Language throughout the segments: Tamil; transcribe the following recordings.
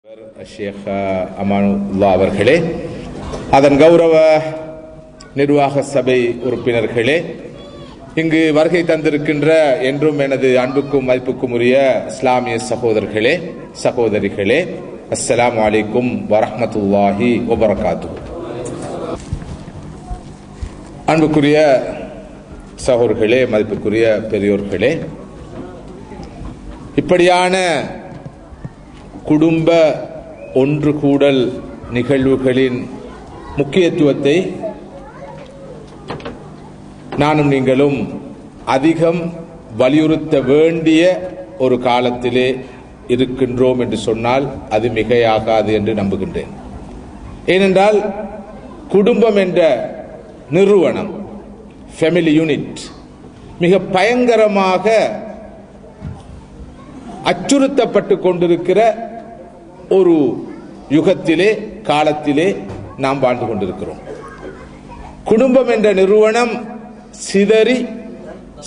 ஷேக் அமானுல்லா அவர்களே, அதன் கௌரவ நிர்வாக சபை உறுப்பினர்களே, இங்கு வருகை தந்திருக்கின்ற என்றும் எனது அன்புக்கும் மதிப்புக்கும் உரிய இஸ்லாமிய சகோதரர்களே சகோதரிகளே, அஸ்ஸலாமு அலைக்கும் வரஹ்மத்துல்லாஹி வபரகாத்துஹு. அன்புக்குரிய சகோதரர்களே, மதிப்புக்குரிய பெரியோர்களே, இப்படியான குடும்ப ஒன்று கூடல் நிகழ்வுகளின் முக்கியத்துவத்தை நானும் நீங்களும் அதிகம் வலியுறுத்த வேண்டிய ஒரு காலத்திலே இருக்கின்றோம் என்று சொன்னால் அது மிகையாகாது என்று நம்புகின்றேன். ஏனென்றால் குடும்பம் என்ற நிறுவனம், ஃபேமிலி யூனிட், மிக பயங்கரமாக அச்சுறுத்தப்பட்டு கொண்டிருக்கிற ஒரு யுகத்திலே, காலத்திலே நாம் வாழ்ந்து கொண்டிருக்கிறோம். குடும்பம் என்ற நிறுவனம் சிதறி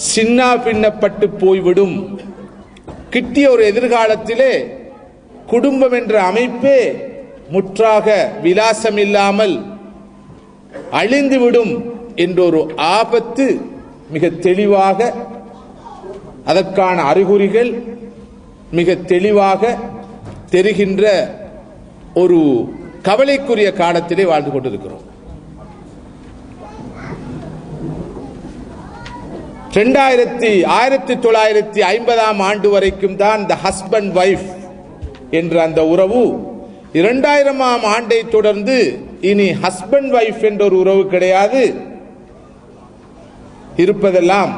சின்னா பின்னப்பட்டு போய்விடும். கிட்டிய ஒரு எதிர்காலத்திலே குடும்பம் என்ற அமைப்பே முற்றாக விலாசம் இல்லாமல் அழிந்துவிடும் என்ற ஒரு ஆபத்து மிக தெளிவாக, அதற்கான அறிகுறிகள் மிக தெளிவாக தெரிகின்ற ஒரு கவலைக்குரிய காலத்திலே வாழ்ந்து கொண்டிருக்கிறோம். 1950 ஆண்டு வரைக்கும் தான் இந்த ஹஸ்பண்ட் வைஃப் என்ற அந்த உறவு, 2000 ஆண்டை தொடர்ந்து இனி ஹஸ்பண்ட் வைஃப் என்ற ஒரு உறவு கிடையாது. இருப்பதெல்லாம்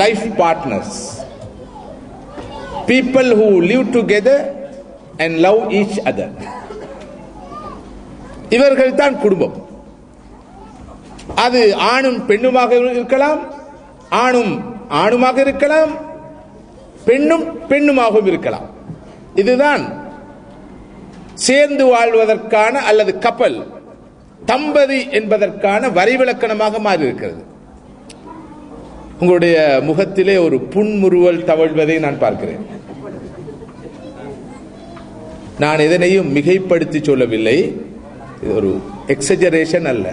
life partners, people who live together and love each other. இவர்கள் தான் குடும்பம். அது ஆணும் பெண்ணுமாக இருக்கலாம், ஆணும் ஆணுமாக இருக்கலாம், பெண்ணும் பெண்ணுமாகவும் இருக்கலாம். இதுதான் சேர்ந்து வாழ்வதற்கான அல்லது கப்பல், தம்பதி என்பதற்கான வரிவிலக்கணமாக மாறி இருக்கிறது. உங்களுடைய முகத்திலே ஒரு புன்முறுவல் தவழ்வதை நான் பார்க்கிறேன். நான் எதனையும் மிகைப்படுத்தி சொல்லவில்லை, இது ஒரு எக்ஸஜரேஷன் அல்ல.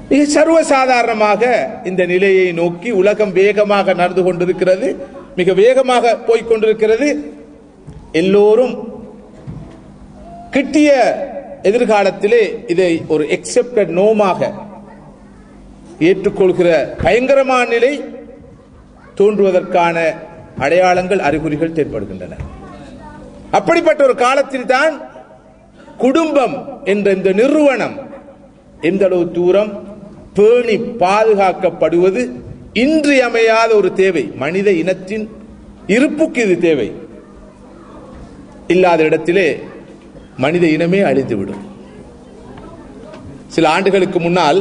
மிக சர்வசாதாரணமாக இந்த நிலையை நோக்கி உலகம் வேகமாக நடந்து கொண்டிருக்கிறது, மிக வேகமாக போய்கொண்டிருக்கிறது. எல்லோரும் கிட்டிய எதிர்காலத்திலே இதை ஒரு எக்செப்டட் நோமாக ஏற்றுக்கொள்கிற பயங்கரமான நிலை தோன்றுவதற்கான அடையாளங்கள், அறிகுறிகள் தென்படுகின்றன. அப்படிப்பட்ட ஒரு காலத்தில் தான் குடும்பம் என்ற இந்த நிறுவனம் எந்த அளவு தூரம் பேணி பாதுகாக்கப்படுவது இன்றியமையாத ஒரு தேவை. மனித இனத்தின் இருப்புக்கு இது தேவை. இல்லாத இடத்திலே மனித இனமே அழிந்துவிடும். சில ஆண்டுகளுக்கு முன்னால்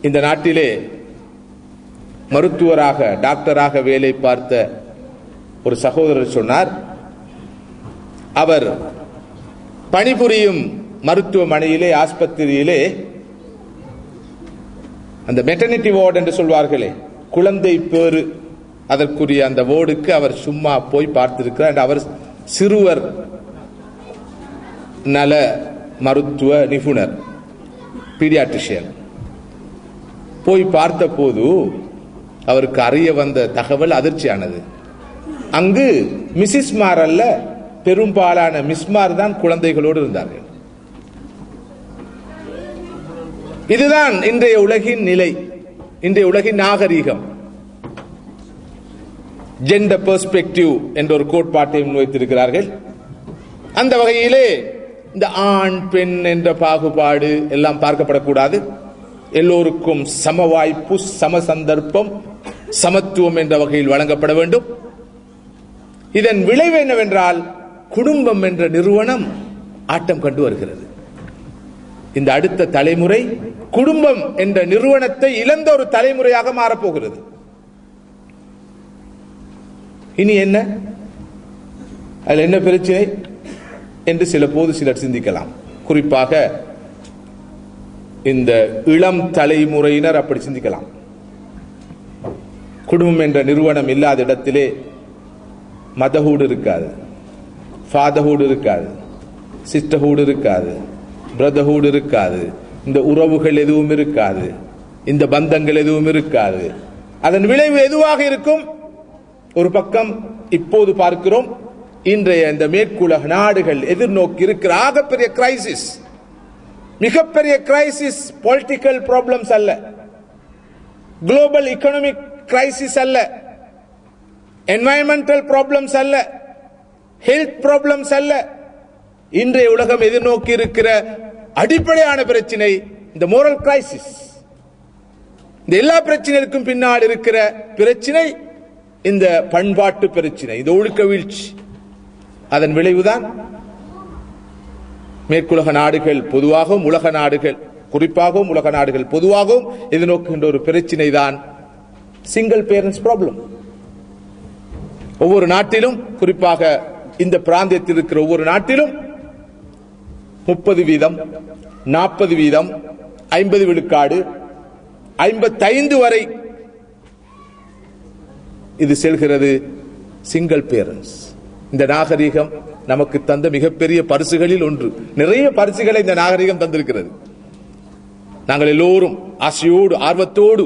இந்த நாட்டிலே மருத்துவராக, டாக்டராக வேலை பார்த்த ஒரு சகோதரர் சொன்னார், அவர் பணிபுரியும் மருத்துவமனையிலே, ஆஸ்பத்திரியிலே, அந்த மெட்டர்னிட்டி வார்டு என்று சொல்வார்களே, குழந்தை பேறு, அதற்குரிய அந்த வார்டுக்கு அவர் சும்மா போய் பார்த்திருக்கிறார். அவர் சிறுவர் நல மருத்துவ நிபுணர், பீடியாட்ரிஷியன். போய் பார்த்த போது அவருக்கு அறிய வந்த தகவல் அதிர்ச்சியானது. அங்கு மிஸ்மார் அல்ல, பெரும்பாலான மிஸ்மார் தான் குழந்தைகளோடு இருந்தார்கள். இதுதான் இன்றைய உலகின் நிலை, இன்றைய உலகின் நாகரீகம். ஜெண்டர் பெர்ஸ்பெக்டிவ் என்ற ஒரு கோட்பாட்டை முன்வைத்திருக்கிறார்கள். அந்த வகையிலே இந்த ஆண் பெண் என்ற பாகுபாடு எல்லாம் பார்க்கப்படக்கூடாது. எல்லோருக்கும் சம வாய்ப்பு, சம சந்தர்ப்பம், சமத்துவம் என்ற வகையில் வழங்கப்பட வேண்டும். இதன் விளைவு என்னவென்றால் குடும்பம் என்ற நிறுவனம் ஆட்டம் கண்டு வருகிறது. இந்த அடுத்த தலைமுறை குடும்பம் என்ற நிறுவனத்தை இழந்த ஒரு தலைமுறையாக மாறப்போகிறது. இனி என்ன, அதில் என்ன பிரச்சனை என்று சிலர் சிந்திக்கலாம். குறிப்பாக இந்த இளம் தலைமுறையினர் அப்படி சிந்திக்கலாம். குடும்பம் என்ற நிறுவனம் இல்லாத இடத்திலே மதர்ஹுட் இருக்காது, ஃபாதர்ஹுட் இருக்காது, சிஸ்டர்ஹுட் இருக்காது, பிரதர்ஹுட் இருக்காது, இந்த உறவுகள் எதுவும் இருக்காது, இந்த பந்தங்கள் எதுவும் இருக்காது. அதன் விளைவு எதுவாக இருக்கும்? ஒரு பக்கம் இப்போது பார்க்கிறோம், இன்றைய இந்த மேற்குலக நாடுகள் எதிர்நோக்கி இருக்கிற ஆகப்பெரிய கிரைசிஸ், மிகப்பெரிய கிரைசிஸ் பொலிட்டிக்கல் ப்ராப்ளம்ஸ் அல்ல, குளோபல் எகனாமிக் கிரைசிஸ் அல்ல, என்வாயன்மெண்டல் ப்ராப்ளம்ஸ் அல்ல, ஹெல்த் ப்ராப்ளம்ஸ் அல்ல. இன்றைய உலகம் எதிர்நோக்கி இருக்கிற அடிப்படையான பிரச்சனை இந்த மோரல் கிரைசிஸ். இந்த எல்லா பிரச்சனைக்கும் பின்னால் இருக்கிற பிரச்சனை இந்த பண்பாட்டு பிரச்சனை, இந்த ஒழுக்க வீழ்ச்சி. அதன் விளைவுதான் மேற்குலக நாடுகள் பொதுவாகவும் உலக நாடுகள் குறிப்பாகவும் உலக நாடுகள் பொதுவாகவும் எதிர்நோக்குகின்ற ஒரு பிரச்சனை தான் சிங்கிள் பேரண்ட்ஸ் ப்ராப்ளம். ஒவ்வொரு நாட்டிலும், குறிப்பாக இந்த பிராந்தியத்தில் இருக்கிற ஒவ்வொரு நாட்டிலும் 30%, 40%, 50 விழுக்காடு, 55 வரை இது செல்கிறது சிங்கிள் பேரண்ட்ஸ். இந்த நாகரீகம் நமக்கு தந்த மிகப்பெரிய பரிசுகளில் ஒன்று. நிறைய பரிசுகளை இந்த நாகரீகம் தந்திருக்கிறது. நாங்கள் எல்லோரும் ஆசையோடு ஆர்வத்தோடு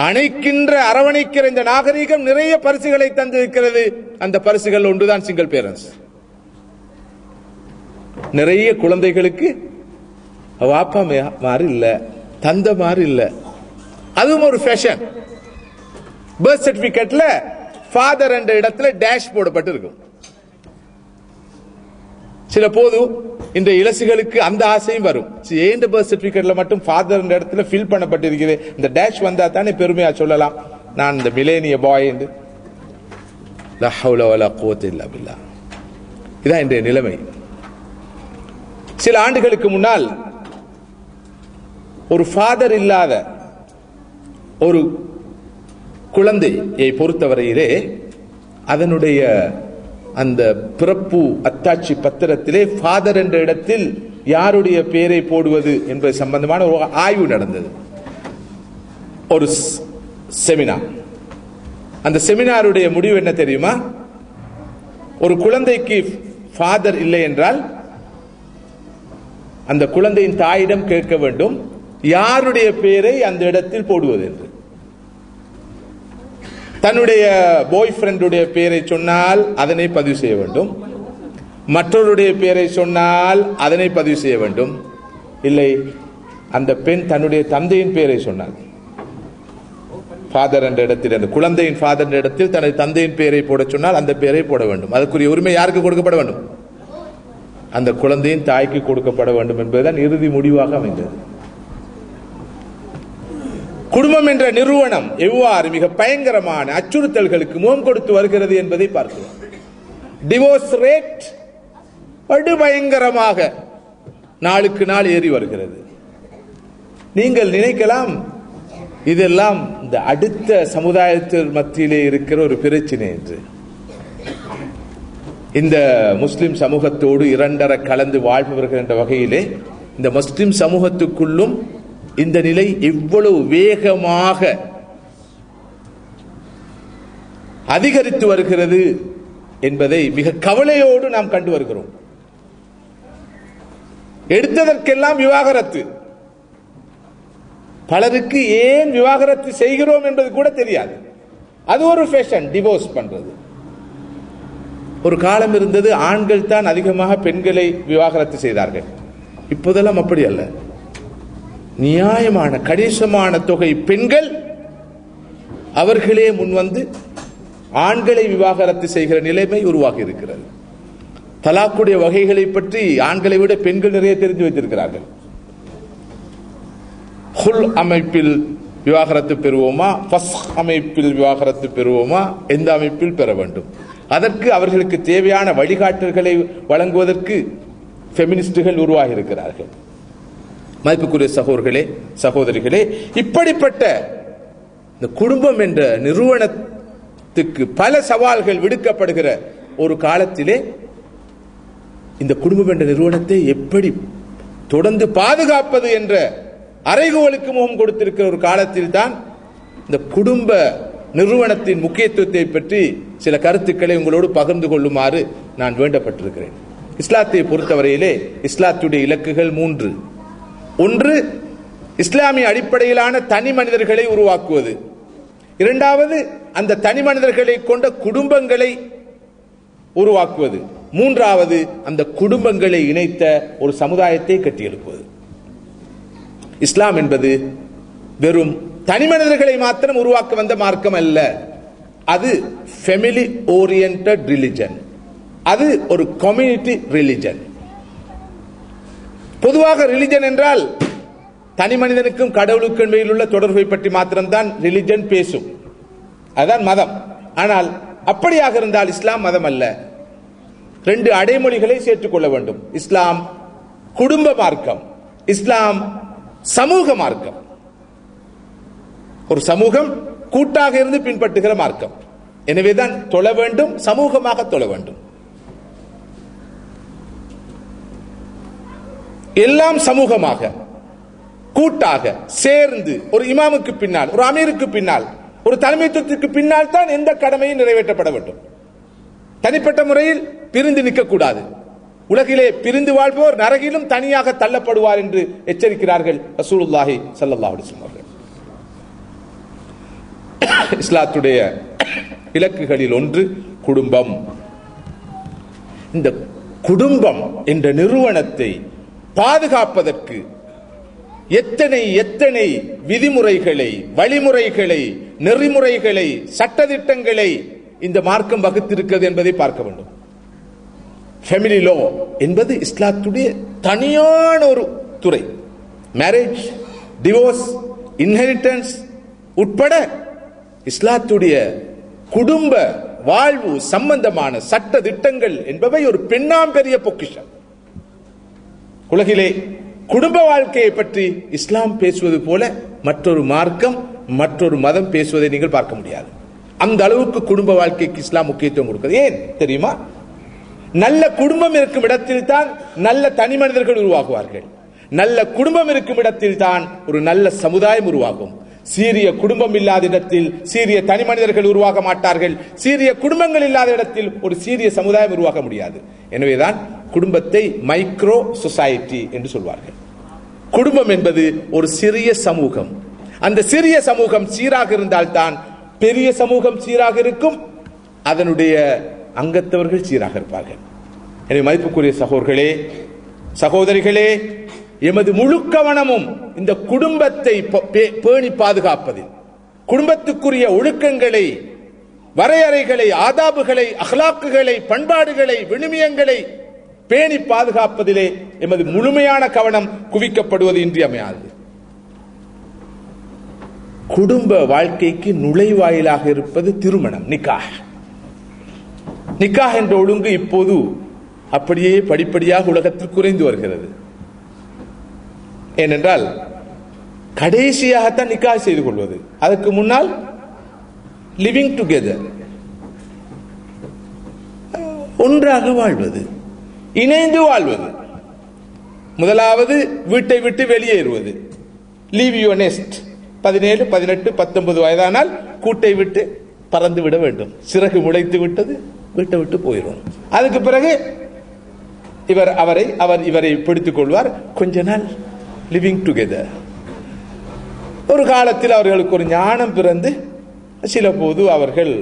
அணைக்கின்ற அரவணைக்கிற இந்த நாகரீகம் நிறைய பரிசுகளை தந்திருக்கிறது. அந்த பரிசுகள் ஒன்றுதான் சிங்கிள் பேரண்ட்ஸ். நிறைய குழந்தைகளுக்கு வாப்பா மாதிரி இல்ல, தந்த மாதிரி இல்ல, அதுவும் ஒரு ஃபேஷன். பர்த் சர்டிபிகேட்ல ஃபாதர் என்ற இடத்துல டேஷ் போடப்பட்டு இருக்கும். சில போது இந்த இலசுகளுக்கு அந்த ஆசையும் வரும், ஏன் பர்த் சர்டிபிகேட்ல மட்டும் ஃபாதர் என்ற இடத்துல ஃபில் பண்ணப்பட்டிருக்கிறது, இந்த டேஷ் வந்தா தானே பெருமையா சொல்லலாம், நான் இந்த மிலேனிய பாய் என்று. லா ஹவ்ல வலா குவத்த இல்லா பில்லாஹ். இதான் இன்றைய நிலைமை. சில ஆண்டுகளுக்கு முன்னால் ஒரு ஃபாதர் இல்லாத ஒரு குழந்தையை பொறுத்தவரையிலே அதனுடைய அந்த பிறப்பு அத்தாட்சி பத்திரத்திலே ஃபாதர் என்ற இடத்தில் யாருடைய பெயரை போடுவது என்பது சம்பந்தமான ஒரு ஆய்வு நடந்தது, ஒரு செமினார். அந்த செமினாருடைய முடிவு என்ன தெரியுமா? ஒரு குழந்தைக்கு ஃபாதர் இல்லை என்றால் அந்த குழந்தையின் தாயிடம் கேட்க வேண்டும் யாருடைய பெயரை அந்த இடத்தில் போடுவது என்று. தன்னுடைய பாய் ஃப்ரெண்டுடைய பெயரை சொன்னால் அதனை பதிவு செய்ய வேண்டும், மற்றவருடைய பெயரை சொன்னால் அதனை பதிவு செய்ய வேண்டும். இல்லை, அந்த பெண் தன்னுடைய தந்தையின் பெயரை சொன்னார் ஃபாதர் என்ற இடத்தில், அந்த குழந்தையின் ஃபாதர் என்ற இடத்தில் தனது தந்தையின் பெயரை போட சொன்னால் அந்த பெயரை போட வேண்டும். அதற்குரிய உரிமை யாருக்கு கொடுக்கப்பட வேண்டும்? அந்த குழந்தையின் தாய்க்கு கொடுக்கப்பட வேண்டும் என்பதுதான் இறுதி முடிவாக அமைந்தது. குடும்பம் என்ற நிறுவனம் எவ்வாறு மிக பயங்கரமான அச்சுறுத்தல்களுக்கு முகம் கொடுத்து வருகிறது என்பதை பார்க்கிறோம். டிவோர்ஸ் ரேட் பயங்கரமாக நாளுக்கு நாள் ஏறி வருகிறது. நீங்கள் நினைக்கலாம் இதெல்லாம் இந்த அடுத்த சமுதாயத்தின் மத்தியிலே இருக்கிற ஒரு பிரச்சனை என்று. இந்த முஸ்லிம் சமூகத்தோடு இரண்டரை கலந்து வாழ்பவர்கள் என்ற வகையிலே இந்த முஸ்லிம் சமூகத்துக்குள்ளும் இந்த நிலை எவ்வளவு வேகமாக அதிகரித்து வருகிறது என்பதை மிக கவலையோடு நாம் கண்டு வருகிறோம். எடுத்ததற்கெல்லாம் விவாகரத்து. பலருக்கு ஏன் விவாகரத்து செய்கிறோம் என்பது கூட தெரியாது. அது ஒரு ஃபேஷன், டிவோர்ஸ் பண்றது. ஒரு காலம் இருந்தது, ஆண்கள் தான் அதிகமாக பெண்களை விவாகரத்து செய்தார்கள். இப்போதெல்லாம் அப்படி அல்ல. நியாயமான கணிசமான தொகை பெண்கள் அவர்களே முன்வந்து ஆண்களை விவாகரத்து செய்கிற நிலைமை உருவாகி இருக்கிறது. தலாக்குடைய வகைகளை பற்றி ஆண்களை விட பெண்கள் நிறைய தெரிந்து வைத்திருக்கிறார்கள். ஹுல் அமைப்பில் விவாகரத்து பெறுவோமா, ஃபஸ்க் அமைப்பில் விவாகரத்து பெறுவோமா, எந்த அமைப்பில் பெற வேண்டும், அதற்கு அவர்களுக்கு தேவையான வழிகாட்டல்களை வழங்குவதற்கு ஃபெமினிஸ்டுகள் உருவாகி இருக்கிறார்கள். மதிப்புக்குரிய சகோதரர்களே, சகோதரிகளே, இப்படிப்பட்ட இந்த குடும்பம் என்ற நிறுவனத்துக்கு பல சவால்கள் விடுக்கப்படுகிற ஒரு காலத்திலே இந்த குடும்பம் என்ற நிறுவனத்தை எப்படி தொடர்ந்து பாதுகாப்பது என்ற அறைகோலுக்கு முகம் கொடுத்திருக்கிற ஒரு காலத்தில் தான் இந்த குடும்ப நிறுவனத்தின் முக்கியத்துவத்தை பற்றி சில கருத்துக்களை உங்களோடு பகிர்ந்து கொள்ளுமாறு நான் வேண்டப்பட்டிருக்கிறேன். இஸ்லாத்தை பொறுத்தவரையிலே இஸ்லாத்துடைய இலக்குகள் 3. ஒன்று, இஸ்லாமிய அடிப்படையிலான தனி மனிதர்களை உருவாக்குவது. இரண்டாவது, அந்த தனி மனிதர்களை கொண்ட குடும்பங்களை உருவாக்குவது. மூன்றாவது, அந்த குடும்பங்களை இணைத்த ஒரு சமுதாயத்தை கட்டியெழுப்புவது. இஸ்லாம் என்பது வெறும் தனி மனிதர்களை மாத்திரம் உருவாக்க வந்த மார்க்கம் அல்ல. அது ஃபேமிலி ஓரியன்டட் ரிலிஜன். அது ஒரு கம்யூனிட்டி ரிலிஜன். பொதுவாக ரிலிஜன் என்றால் தனி மனிதனுக்கும் கடவுளுக்கும் இடையில் உள்ள தொடர்பை பற்றி மாத்திரம்தான் ரிலிஜன் பேசும். அதுதான் மதம். ஆனால் அப்படியாக இருந்தால் இஸ்லாம் மதம் அல்ல. 2 அடைமொழிகளை சேர்த்துக் கொள்ள வேண்டும். இஸ்லாம் குடும்ப மார்க்கம், இஸ்லாம் சமூக மார்க்கம். ஒரு சமூகம் கூட்டாக இருந்து பின்பற்றுகிற மார்க்கம். எனவேதான் தொழ வேண்டும், சமூகமாக தொழ வேண்டும். எல்லாம் சமூகமாக கூட்டாக சேர்ந்து ஒரு இமாமுக்கு பின்னால், ஒரு அமீருக்கு பின்னால், ஒரு தலைமைத்துவத்திற்கு பின்னால் தான் எந்த கடமையும் நிறைவேற்றப்பட வேண்டும். தனிப்பட்ட முறையில் பிரிந்து நிற்கக்கூடாது. உலகிலே பிரிந்து வாழ்பவர் நரகிலும் தனியாக தள்ளப்படுவார் என்று எச்சரிக்கிறார்கள் ரசூலுல்லாஹி ஸல்லல்லாஹு அலைஹி வஸல்லம் அவர்கள். இஸ்லாத்துடைய இலக்குகளில் ஒன்று குடும்பம். இந்த குடும்பம் என்ற நிறுவனத்தை பாதுகாப்பதற்கு எத்தனை விதிமுறைகளை, வழிமுறைகளை, நெறிமுறைகளை, சட்டதிட்டங்களை இந்த மார்க்கம் வகுத்திருக்கிறது என்பதை பார்க்க வேண்டும். ஃபேமிலி லா என்பது இஸ்லாத்துடைய தனியான ஒரு துறை. மேரேஜ், டிவோர்ஸ், இன்ஹெரிட்டன்ஸ் உட்பட இஸ்லாத்துடைய குடும்ப வாழ்வு சம்பந்தமான சட்ட திட்டங்கள் என்பவை ஒரு பெரிய பொக்கிஷம். உலகிலே குடும்ப வாழ்க்கையை பற்றி இஸ்லாம் பேசுவது போல மற்றொரு மார்க்கம், மற்றொரு மதம் பேசுவதை நீங்கள் பார்க்க முடியாது. அந்த அளவுக்கு குடும்ப வாழ்க்கைக்கு இஸ்லாம் முக்கியத்துவம் கொடுக்கிறது. ஏன் தெரியுமா? நல்ல குடும்பம் இருக்கும் இடத்தில் தான் நல்ல தனி மனிதர்கள் உருவாகுவார்கள். நல்ல குடும்பம் இருக்கும் இடத்தில் தான் ஒரு நல்ல சமுதாயம் உருவாகும். சீரிய குடும்பம் இல்லாத இடத்தில் சீரிய தனி மனிதர்கள் உருவாக மாட்டார்கள். சீரிய குடும்பங்கள் இல்லாத இடத்தில் ஒரு சீரிய சமுதாயம் உருவாக முடியாது. எனவேதான் குடும்பத்தை மைக்ரோ சொசைட்டி என்று சொல்வார்கள். குடும்பம் என்பது ஒரு சிறிய சமூகம். அந்த சிறிய சமூகம் சீராக இருந்தால்தான் பெரிய சமூகம் சீராக இருக்கும். அதனுடைய அங்கத்தவர்கள் சீராக இருப்பார்கள். எனவே மதிப்புக்குரிய சகோதரர்களே, சகோதரிகளே, எமது முழு கவனமும் இந்த குடும்பத்தை பேணி பாதுகாப்பதில், குடும்பத்துக்குரிய ஒழுக்கங்களை, வரையறைகளை, ஆதாபுகளை, அஹ்லாக்குகளை, பண்பாடுகளை, விழுமியங்களை பேணி பாதுகாப்பதிலே எமது முழுமையான கவனம் குவிக்கப்படுவது இன்றியமையாது. குடும்ப வாழ்க்கைக்கு நுழைவாயிலாக இருப்பது திருமணம், நிக்காஹ். நிக்காஹ் என்ற ஒழுங்கு இப்போது அப்படியே படிப்படியாக உலகத்தில் குறைந்து வருகிறது. ஏனென்றால் கடைசியாகத்தான் நிக்காஹ் செய்து கொள்வது. அதற்கு முன்னால் லிவிங் டுகெதர், ஒன்றாக வாழ்வது, இணைந்து வாழ்வது. முதலாவது வீட்டை விட்டு வெளியேறுவது, லீவ் யுவர் நெஸ்ட். 17, 18, 19 வயதானால் கூட்டை விட்டு பறந்து விட வேண்டும். சிறகு முளைத்து விட்டது, வீட்டை விட்டு போயிடும். அதுக்கு பிறகு அவர் இவரை பிடித்துக் கொள்வார். கொஞ்ச நாள் லிவிங் டுகெதர். ஒரு காலத்தில் அவர்களுக்கு ஒரு ஞானம் பிறந்து சில போது அவர்கள்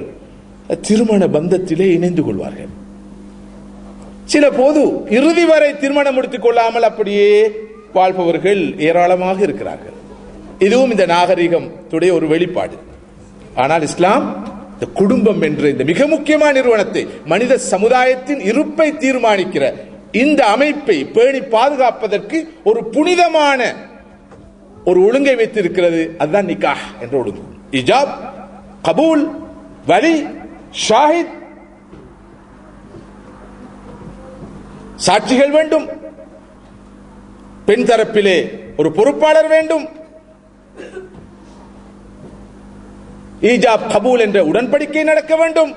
திருமண பந்தத்திலே இணைந்து கொள்வார்கள். சில போது இறுதி வரை திருமணம் முடித்துக் கொள்ளாமல் அப்படியே வாழ்பவர்கள் ஏராளமாக இருக்கிறார்கள். இதுவும் இந்த நாகரிகத்துடைய ஒரு வெளிப்பாடு. ஆனால் இஸ்லாம் இந்த குடும்பம் என்ற இந்த மிக முக்கியமான நிறுவனத்தை, மனித சமுதாயத்தின் இருப்பை தீர்மானிக்கிற இந்த அமைப்பை பேணி பாதுகாப்பதற்கு ஒரு புனிதமான ஒரு ஒழுங்கை வைத்திருக்கிறது. அதுதான் நிக்காஹ் என்ற ஒழுங்கு. இஜாப், கபூல், வலி, ஷாஹித், சாட்சிகள் வேண்டும். பெண் தரப்பிலே ஒரு பொறுப்பாளர் வேண்டும். ஈஜாப் கபூல் என்ற உடன்படிக்கை நடக்க வேண்டும்.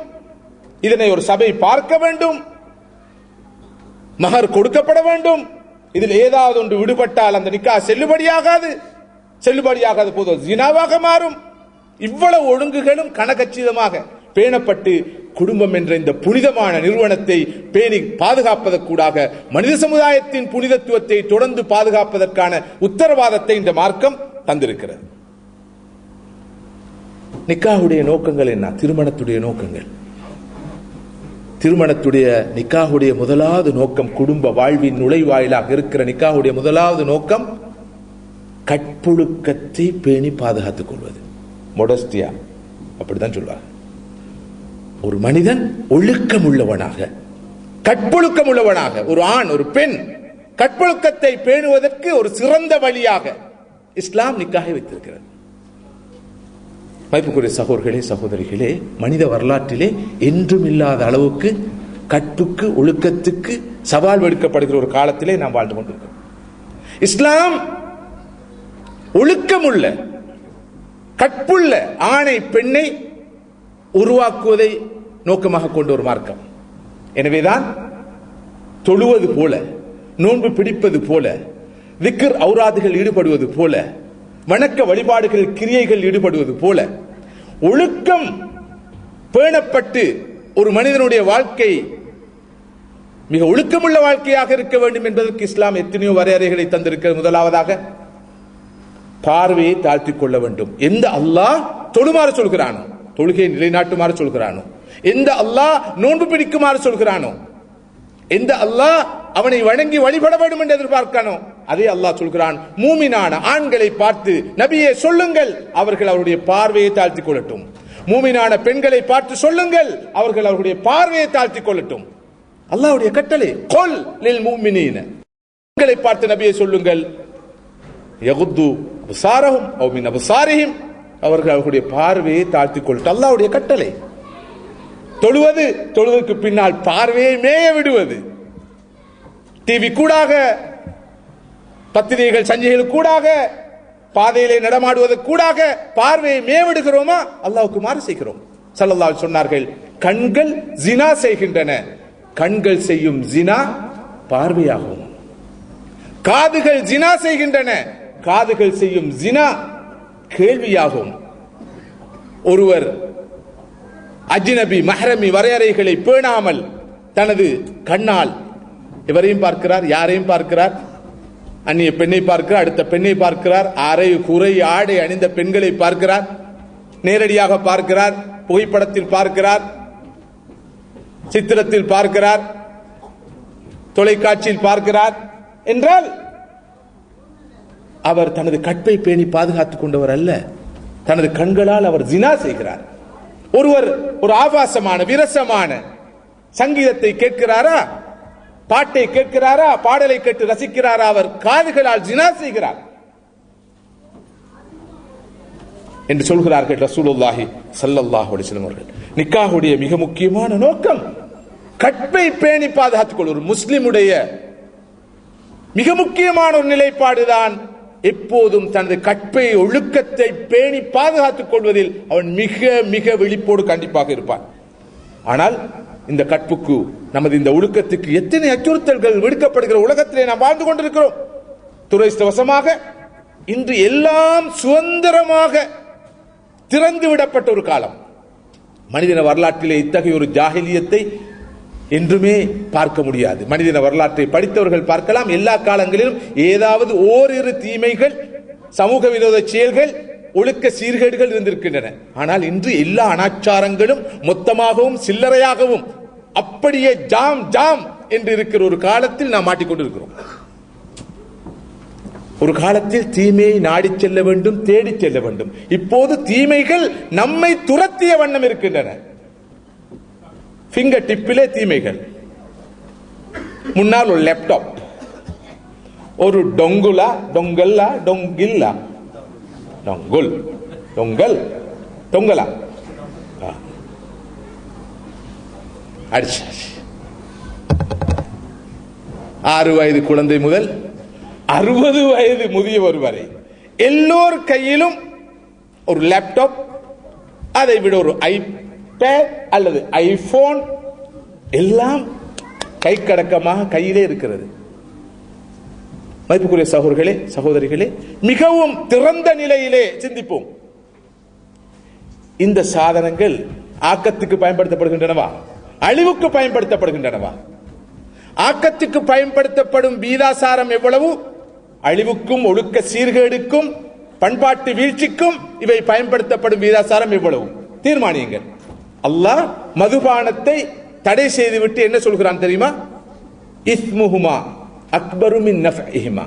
இதனை ஒரு சபை பார்க்க வேண்டும். மகர் கொடுக்கப்பட வேண்டும். இதில் ஏதாவது ஒன்று விடுபட்டால் அந்த நிக்காஹ் செல்லுபடியாகாது. செல்லுபடியாகாத போது ஜினாவாக மாறும். இவ்வளவு ஒழுங்குகளும் கனகச்சிதமாக பேணப்பட்டு குடும்பம் என்ற இந்த புனிதமான நிறுவனத்தை பேணி பாதுகாப்பதற்கூடாக மனித சமுதாயத்தின் புனிதத்துவத்தை தொடர்ந்து பாதுகாப்பதற்கான உத்தரவாதத்தை இந்த மார்க்கம் தந்திருக்கிறது. நிக்காஹுடைய நோக்கங்கள் என்ன? திருமணத்துடைய நோக்கங்கள். திருமணத்துடைய நிக்காஹுடைய முதலாவது நோக்கம், குடும்ப வாழ்வின் நுழைவாயிலாக இருக்கிற நிக்காஹுடைய முதலாவது நோக்கம் கற்பொழுக்கத்தை பேணி பாதுகாத்துக் கொள்வது. மொடஸ்டியா அப்படித்தான் சொல்வார். ஒரு மனிதன் ஒழுக்கம் உள்ளவனாக, கற்பொழுக்கம் உள்ளவனாக, ஒரு ஆண் ஒரு பெண் கற்பொழுக்கத்தை பேணுவதற்கு ஒரு சிறந்த வழியாக இஸ்லாம் நிக்காஹை வைத்திருக்கிறது. மதிப்புக்குரிய சகோதரர்களே, சகோதரிகளே, மனித வரலாற்றிலே என்றும் இல்லாத அளவுக்கு கற்புக்கு ஒழுக்கத்துக்கு சவால் விடுக்கப்படுகிற ஒரு காலத்திலே நாம் வாழ்ந்து கொண்டிருக்கிறோம். இஸ்லாம் ஒழுக்கமுள்ள கற்புள்ள ஆணை பெண்ணை உருவாக்குவதை நோக்கமாக கொண்ட ஒரு மார்க்கம். எனவேதான் தொழுவது போல, நோன்பு பிடிப்பது போல, திக்ர் ஔராதுகள் ஈடுபடுவது போல, வணக்க வழிபாடுகள் கிரியைகள் ஈடுபடுவது போல ஒழுக்கம் பேணப்பட்டு ஒரு மனிதனுடைய வாழ்க்கை மிக ஒழுக்கமுள்ள வாழ்க்கையாக இருக்க வேண்டும் என்பதற்கு இஸ்லாம் எத்தனையோ வரையறைகளை தந்திருக்கிறது. முதலாவதாக பார்வையை தாழ்த்திக் கொள்ள வேண்டும். எந்த அல்லாஹ் தொழுமாறு சொல்கிறானோ, தொழுகையை நிலைநாட்டுமாறு சொல்கிறானோ, எந்த அல்லாஹ் நோன்பு பிடிக்குமாறு சொல்கிறானோ, எந்த அல்லாஹ் அவனை வணங்கி வழிபட வேண்டும் என்று எதிர்பார்க்கானோ, அதே அல்லாஹ் சொல்கிறான், மூமினான ஆண்களை பார்த்து நபியே சொல்லுங்கள், அவர்கள் அவருடைய பார்வையை தாழ்த்திக் கொள்ளட்டும். மூமினான பெண்களை பார்த்து சொல்லுங்கள், அவர்கள் அவருடைய பார்வையை தாழ்த்திக் கொள்ளட்டும். அல்லாஹ்வுடைய கட்டளை, குல் லில் முஃமினீன, பெண்களை பார்த்து நபியே சொல்லுங்கள், யகுது அப்சாரஹும் அவ் மின் அப்சாரிஹிம், அவர்கள் அவருடைய பார்வையை தாழ்த்திக் கொள்ளட்டும். அல்லாஹ்வுடைய கட்டளை. தொழுவது, தொழுவதற்கு பின்னால் பார்வையை மேய விடுவது, டிவி கூடாக, பத்திரிகைகள் சஞ்சிகைகள் கூடாக, பாதையிலே நடமாடுவது கூடாக பார்வையை மேவிடுகிறோமா? அல்லாஹ்வுக்கு மாறு செய்கிறோம். ஸல்லல்லாஹு அலைஹி சொன்னார்கள், கண்கள் ஜினா செய்கின்றன, கண்கள் செய்யும் ஜினா பார்வையாகும். காதுகள் ஜினா செய்கின்றன, காதுகள் செய்யும் ஜினா கேள்வியாகும். ஒருவர் அஜ்னபி மஹ்ரமி வரையறைகளை பேணாமல் தனது கண்ணால் எவரையும் பார்க்கிறார், யாரையும் பார்க்கிறார், அந்நிய பெண்ணை பார்க்கிறார், அடுத்த பெண்ணை பார்க்கிறார், அரை குறை ஆடை அணிந்த பெண்களை பார்க்கிறார், நேரடியாக பார்க்கிறார், புகைப்படத்தில் பார்க்கிறார், சித்திரத்தில் பார்க்கிறார், தொலைக்காட்சியில் பார்க்கிறார் என்றால் அவர் தனது கற்பை பேணி பாதுகாத்துக் கொண்டவர் அல்ல, தனது கண்களால் அவர் ஜினா செய்கிறார். ஒருவர் ஒரு ஆபாசமான விரசமான சங்கீதத்தை கேட்கிறாரா, பாட்டை கேட்கிறாரா, பாடலை கேட்டு ரசிக்கிறாரா, அவர் காதுகளால் ஜினா செய்கிறார் என்று சொல்கிறார்கள் ரசூலுல்லாஹி ஸல்லல்லாஹு அலைஹி வஸல்லம் அவர்கள். நிக்காஹுடைய மிக முக்கியமான நோக்கம் கற்பை பேணி பாதுகாத்துக் கொள்வது. ஒரு முஸ்லிமுடைய மிக முக்கியமான ஒரு நிலைப்பாடுதான் எப்போதும் தனது கற்பை ஒழுக்கத்தை பேணி பாதுகாத்துக் கொள்வதில் அவன் மிக மிக விழிப்போடு கண்டிப்பாக இருப்பான். ஆனால் இந்த கற்புக்கு, நமது இந்த ஒழுக்கத்துக்கு எத்தனை அச்சுறுத்தல்கள் விடுக்கப்படுகிற உலகத்திலே நாம் வாழ்ந்து கொண்டிருக்கிறோம். துரதிர்ஷ்டவசமாக இன்று எல்லாம் சுதந்திரமாக திறந்து விடப்பட்ட ஒரு காலம். மனிதன வரலாற்றிலே இத்தகைய ஒரு ஜாஹிலியத்தை என்றுமே பார்க்க முடியாது. மனிதன வரலாற்றை படித்தவர்கள் பார்க்கலாம், எல்லா காலங்களிலும் ஏதாவது ஓரிரு தீமைகள், சமூக விரோத செயல்கள், ஒழுக்க சீர்கேடுகள் இருந்திருக்கின்றன. ஆனால் இன்று எல்லா அனாச்சாரங்களும் மொத்தமாகவும் சில்லறையாகவும் அப்படியே ஜாம் ஜாம் என்று இருக்கிற ஒரு காலத்தில் நாம் மாட்டிக்கொண்டிருக்கிறோம். ஒரு காலத்தில் தீமையை நாடி செல்ல வேண்டும், தேடி செல்ல வேண்டும். இப்போது தீமைகள் நம்மை துரத்திய வண்ணம் இருக்கின்றன. பிங்கர் டிப்பிலே தீமைகள். முன்னால் ஒரு லேப்டாப், ஒரு டொங்குலா, டொங்கல்லா, டொங்கில்லா, டொங்குல், டொங்கல், டொங்கலா, அடிச்சு 6 வயது குழந்தை முதல் 60 வயது முதியவர் வரை எல்லோர் கையிலும் ஒரு லேப்டாப், அதை விட ஒரு ஐபேட் அல்லது ஐபோன், எல்லாம் கைக்கடக்கமாக கையிலே இருக்கிறது. மதிப்புக்குரிய சகோதரர்களே, சகோதரிகளே, மிகவும் திறந்த நிலையிலே சிந்திப்போம். இந்த சாதனங்கள் ஆக்கத்துக்கு பயன்படுத்தப்படுகின்றனவா, அழிவுக்கு பயன்படுத்தப்படுகின்றனவா? ஆக்கத்துக்கு பயன்படுத்தப்படும் வீதாசாரம் எவ்வளவு, அழிவுக்கும் ஒழுக்க சீர்கேடுக்கும் பண்பாட்டு வீழ்ச்சிக்கும் இவை பயன்படுத்தப்படும் வீதாசாரம் எவ்வளவு? தீர்மானியுங்கள். அல்லாஹ் மதுபானத்தை தடை செய்துவிட்டு என்ன சொல்கிறான் தெரியுமா? இஸ்முஹுமா அக்பரு மின் நஃப்இஹிமா.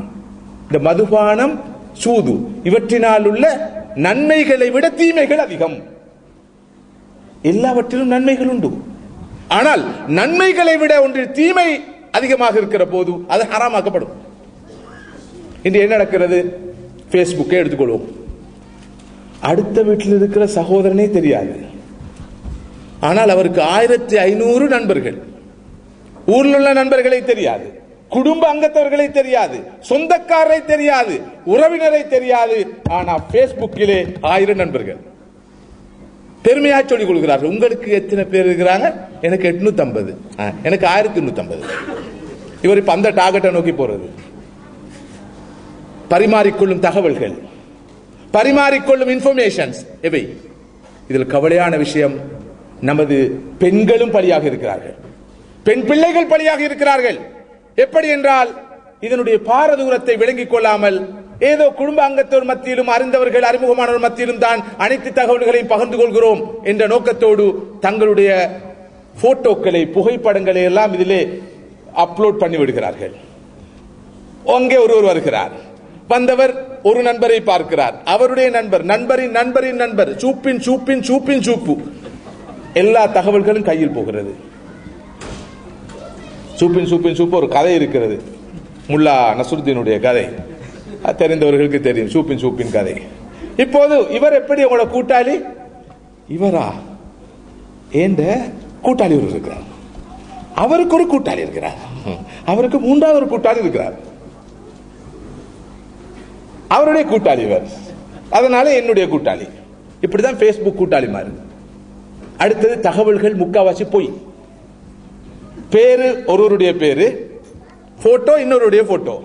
இந்த மதுபானம், சூது இவற்றினால் உள்ள நன்மைகளை விட தீமைகள் அதிகம். எல்லாவற்றிலும் நன்மைகள் உண்டு, ஆனால் நன்மைகளை விட ஒன்றில் தீமை அதிகமாக இருக்கிற போது அது ஹராமாக்கப்படும். இன்று என்ன நடக்கிறது? பேஸ்புக்கை எடுத்துக்கொள்வோம். அடுத்த வீட்டில் இருக்கிற சகோதரனே தெரியாது, ஆனால் அவருக்கு 1500 நண்பர்கள். ஊரில் உள்ள நண்பர்களை தெரியாது, குடும்ப அங்கத்தவர்களை தெரியாது, சொந்தக்காரரை தெரியாது, உறவினரை தெரியாது, ஆனா பேஸ்புக்கிலே 1000 நண்பர்கள். பெருமையா சொல்லிக் கொள்கிறார்கள். உங்களுக்கு எத்தனை பேர் இருக்கிறாங்க? எனக்கு 850, எனக்கு 1150. இவர் இப்ப அந்த டார்கெட்டை நோக்கி போறது. பரிமாறிக்கொள்ளும் தகவல்கள், பரிமாறிக்கொள்ளும் இன்ஃபர்மேஷன்ஸ் எவை? இதில் கவலையான விஷயம், நமது பெண்களும் பலியாக இருக்கிறார்கள், பெண் பிள்ளைகள் பலியாக இருக்கிறார்கள். எப்படி என்றால், இதனுடைய பாரதூரத்தை விளங்கிக் கொள்ளாமல் ஏதோ குடும்ப அங்கத்தோர் மத்தியிலும் அறிந்தவர்கள் அறிமுகமானவர் மத்தியிலும் தான் அனைத்து தகவல்களையும் பகிர்ந்து கொள்கிறோம் என்ற நோக்கத்தோடு தங்களுடைய போட்டோக்களை, புகைப்படங்களை எல்லாம் இதிலே அப்லோட் பண்ணி விடுகிறார்கள். அங்கே ஒருவர் வருகிறார், வந்தவர் ஒரு நண்பரை பார்க்கிறார், அவருடைய நண்பர், நண்பரின் நண்பரின் நண்பர், சூப்பின் சூப்பின் சூப்பின் சூப்பு, எல்லா தகவல்களும் கையில் போகிறது. சூப்பின் சூப்பின் சூப்பு ஒரு கதை இருக்கிறது, முல்லா நசுருதீனுடைய கதை, தெரிந்தவர்களுக்கு தெரியும், சூப்பின் சூப்பின் கதை. இப்போது இவர் எப்படி உங்களோட கூட்டாளி? இவரா? ஏண்ட கூட்டாளி ஒரு இருக்கிறார், அவருக்கு ஒரு கூட்டாளி இருக்கிறார், அவருக்கு 3வது ஒரு கூட்டாளி இருக்கிறார், அவருடைய கூட்டாளி இவர், அதனால என்னுடைய கூட்டாளி. இப்படிதான் பேஸ்புக் கூட்டாளி மாறு. அடுத்தது தகவல்கள் முக்காவாசி போய், பேரு ஒருவருடைய பேரு, போட்டோ இன்னொருடைய போட்டோ,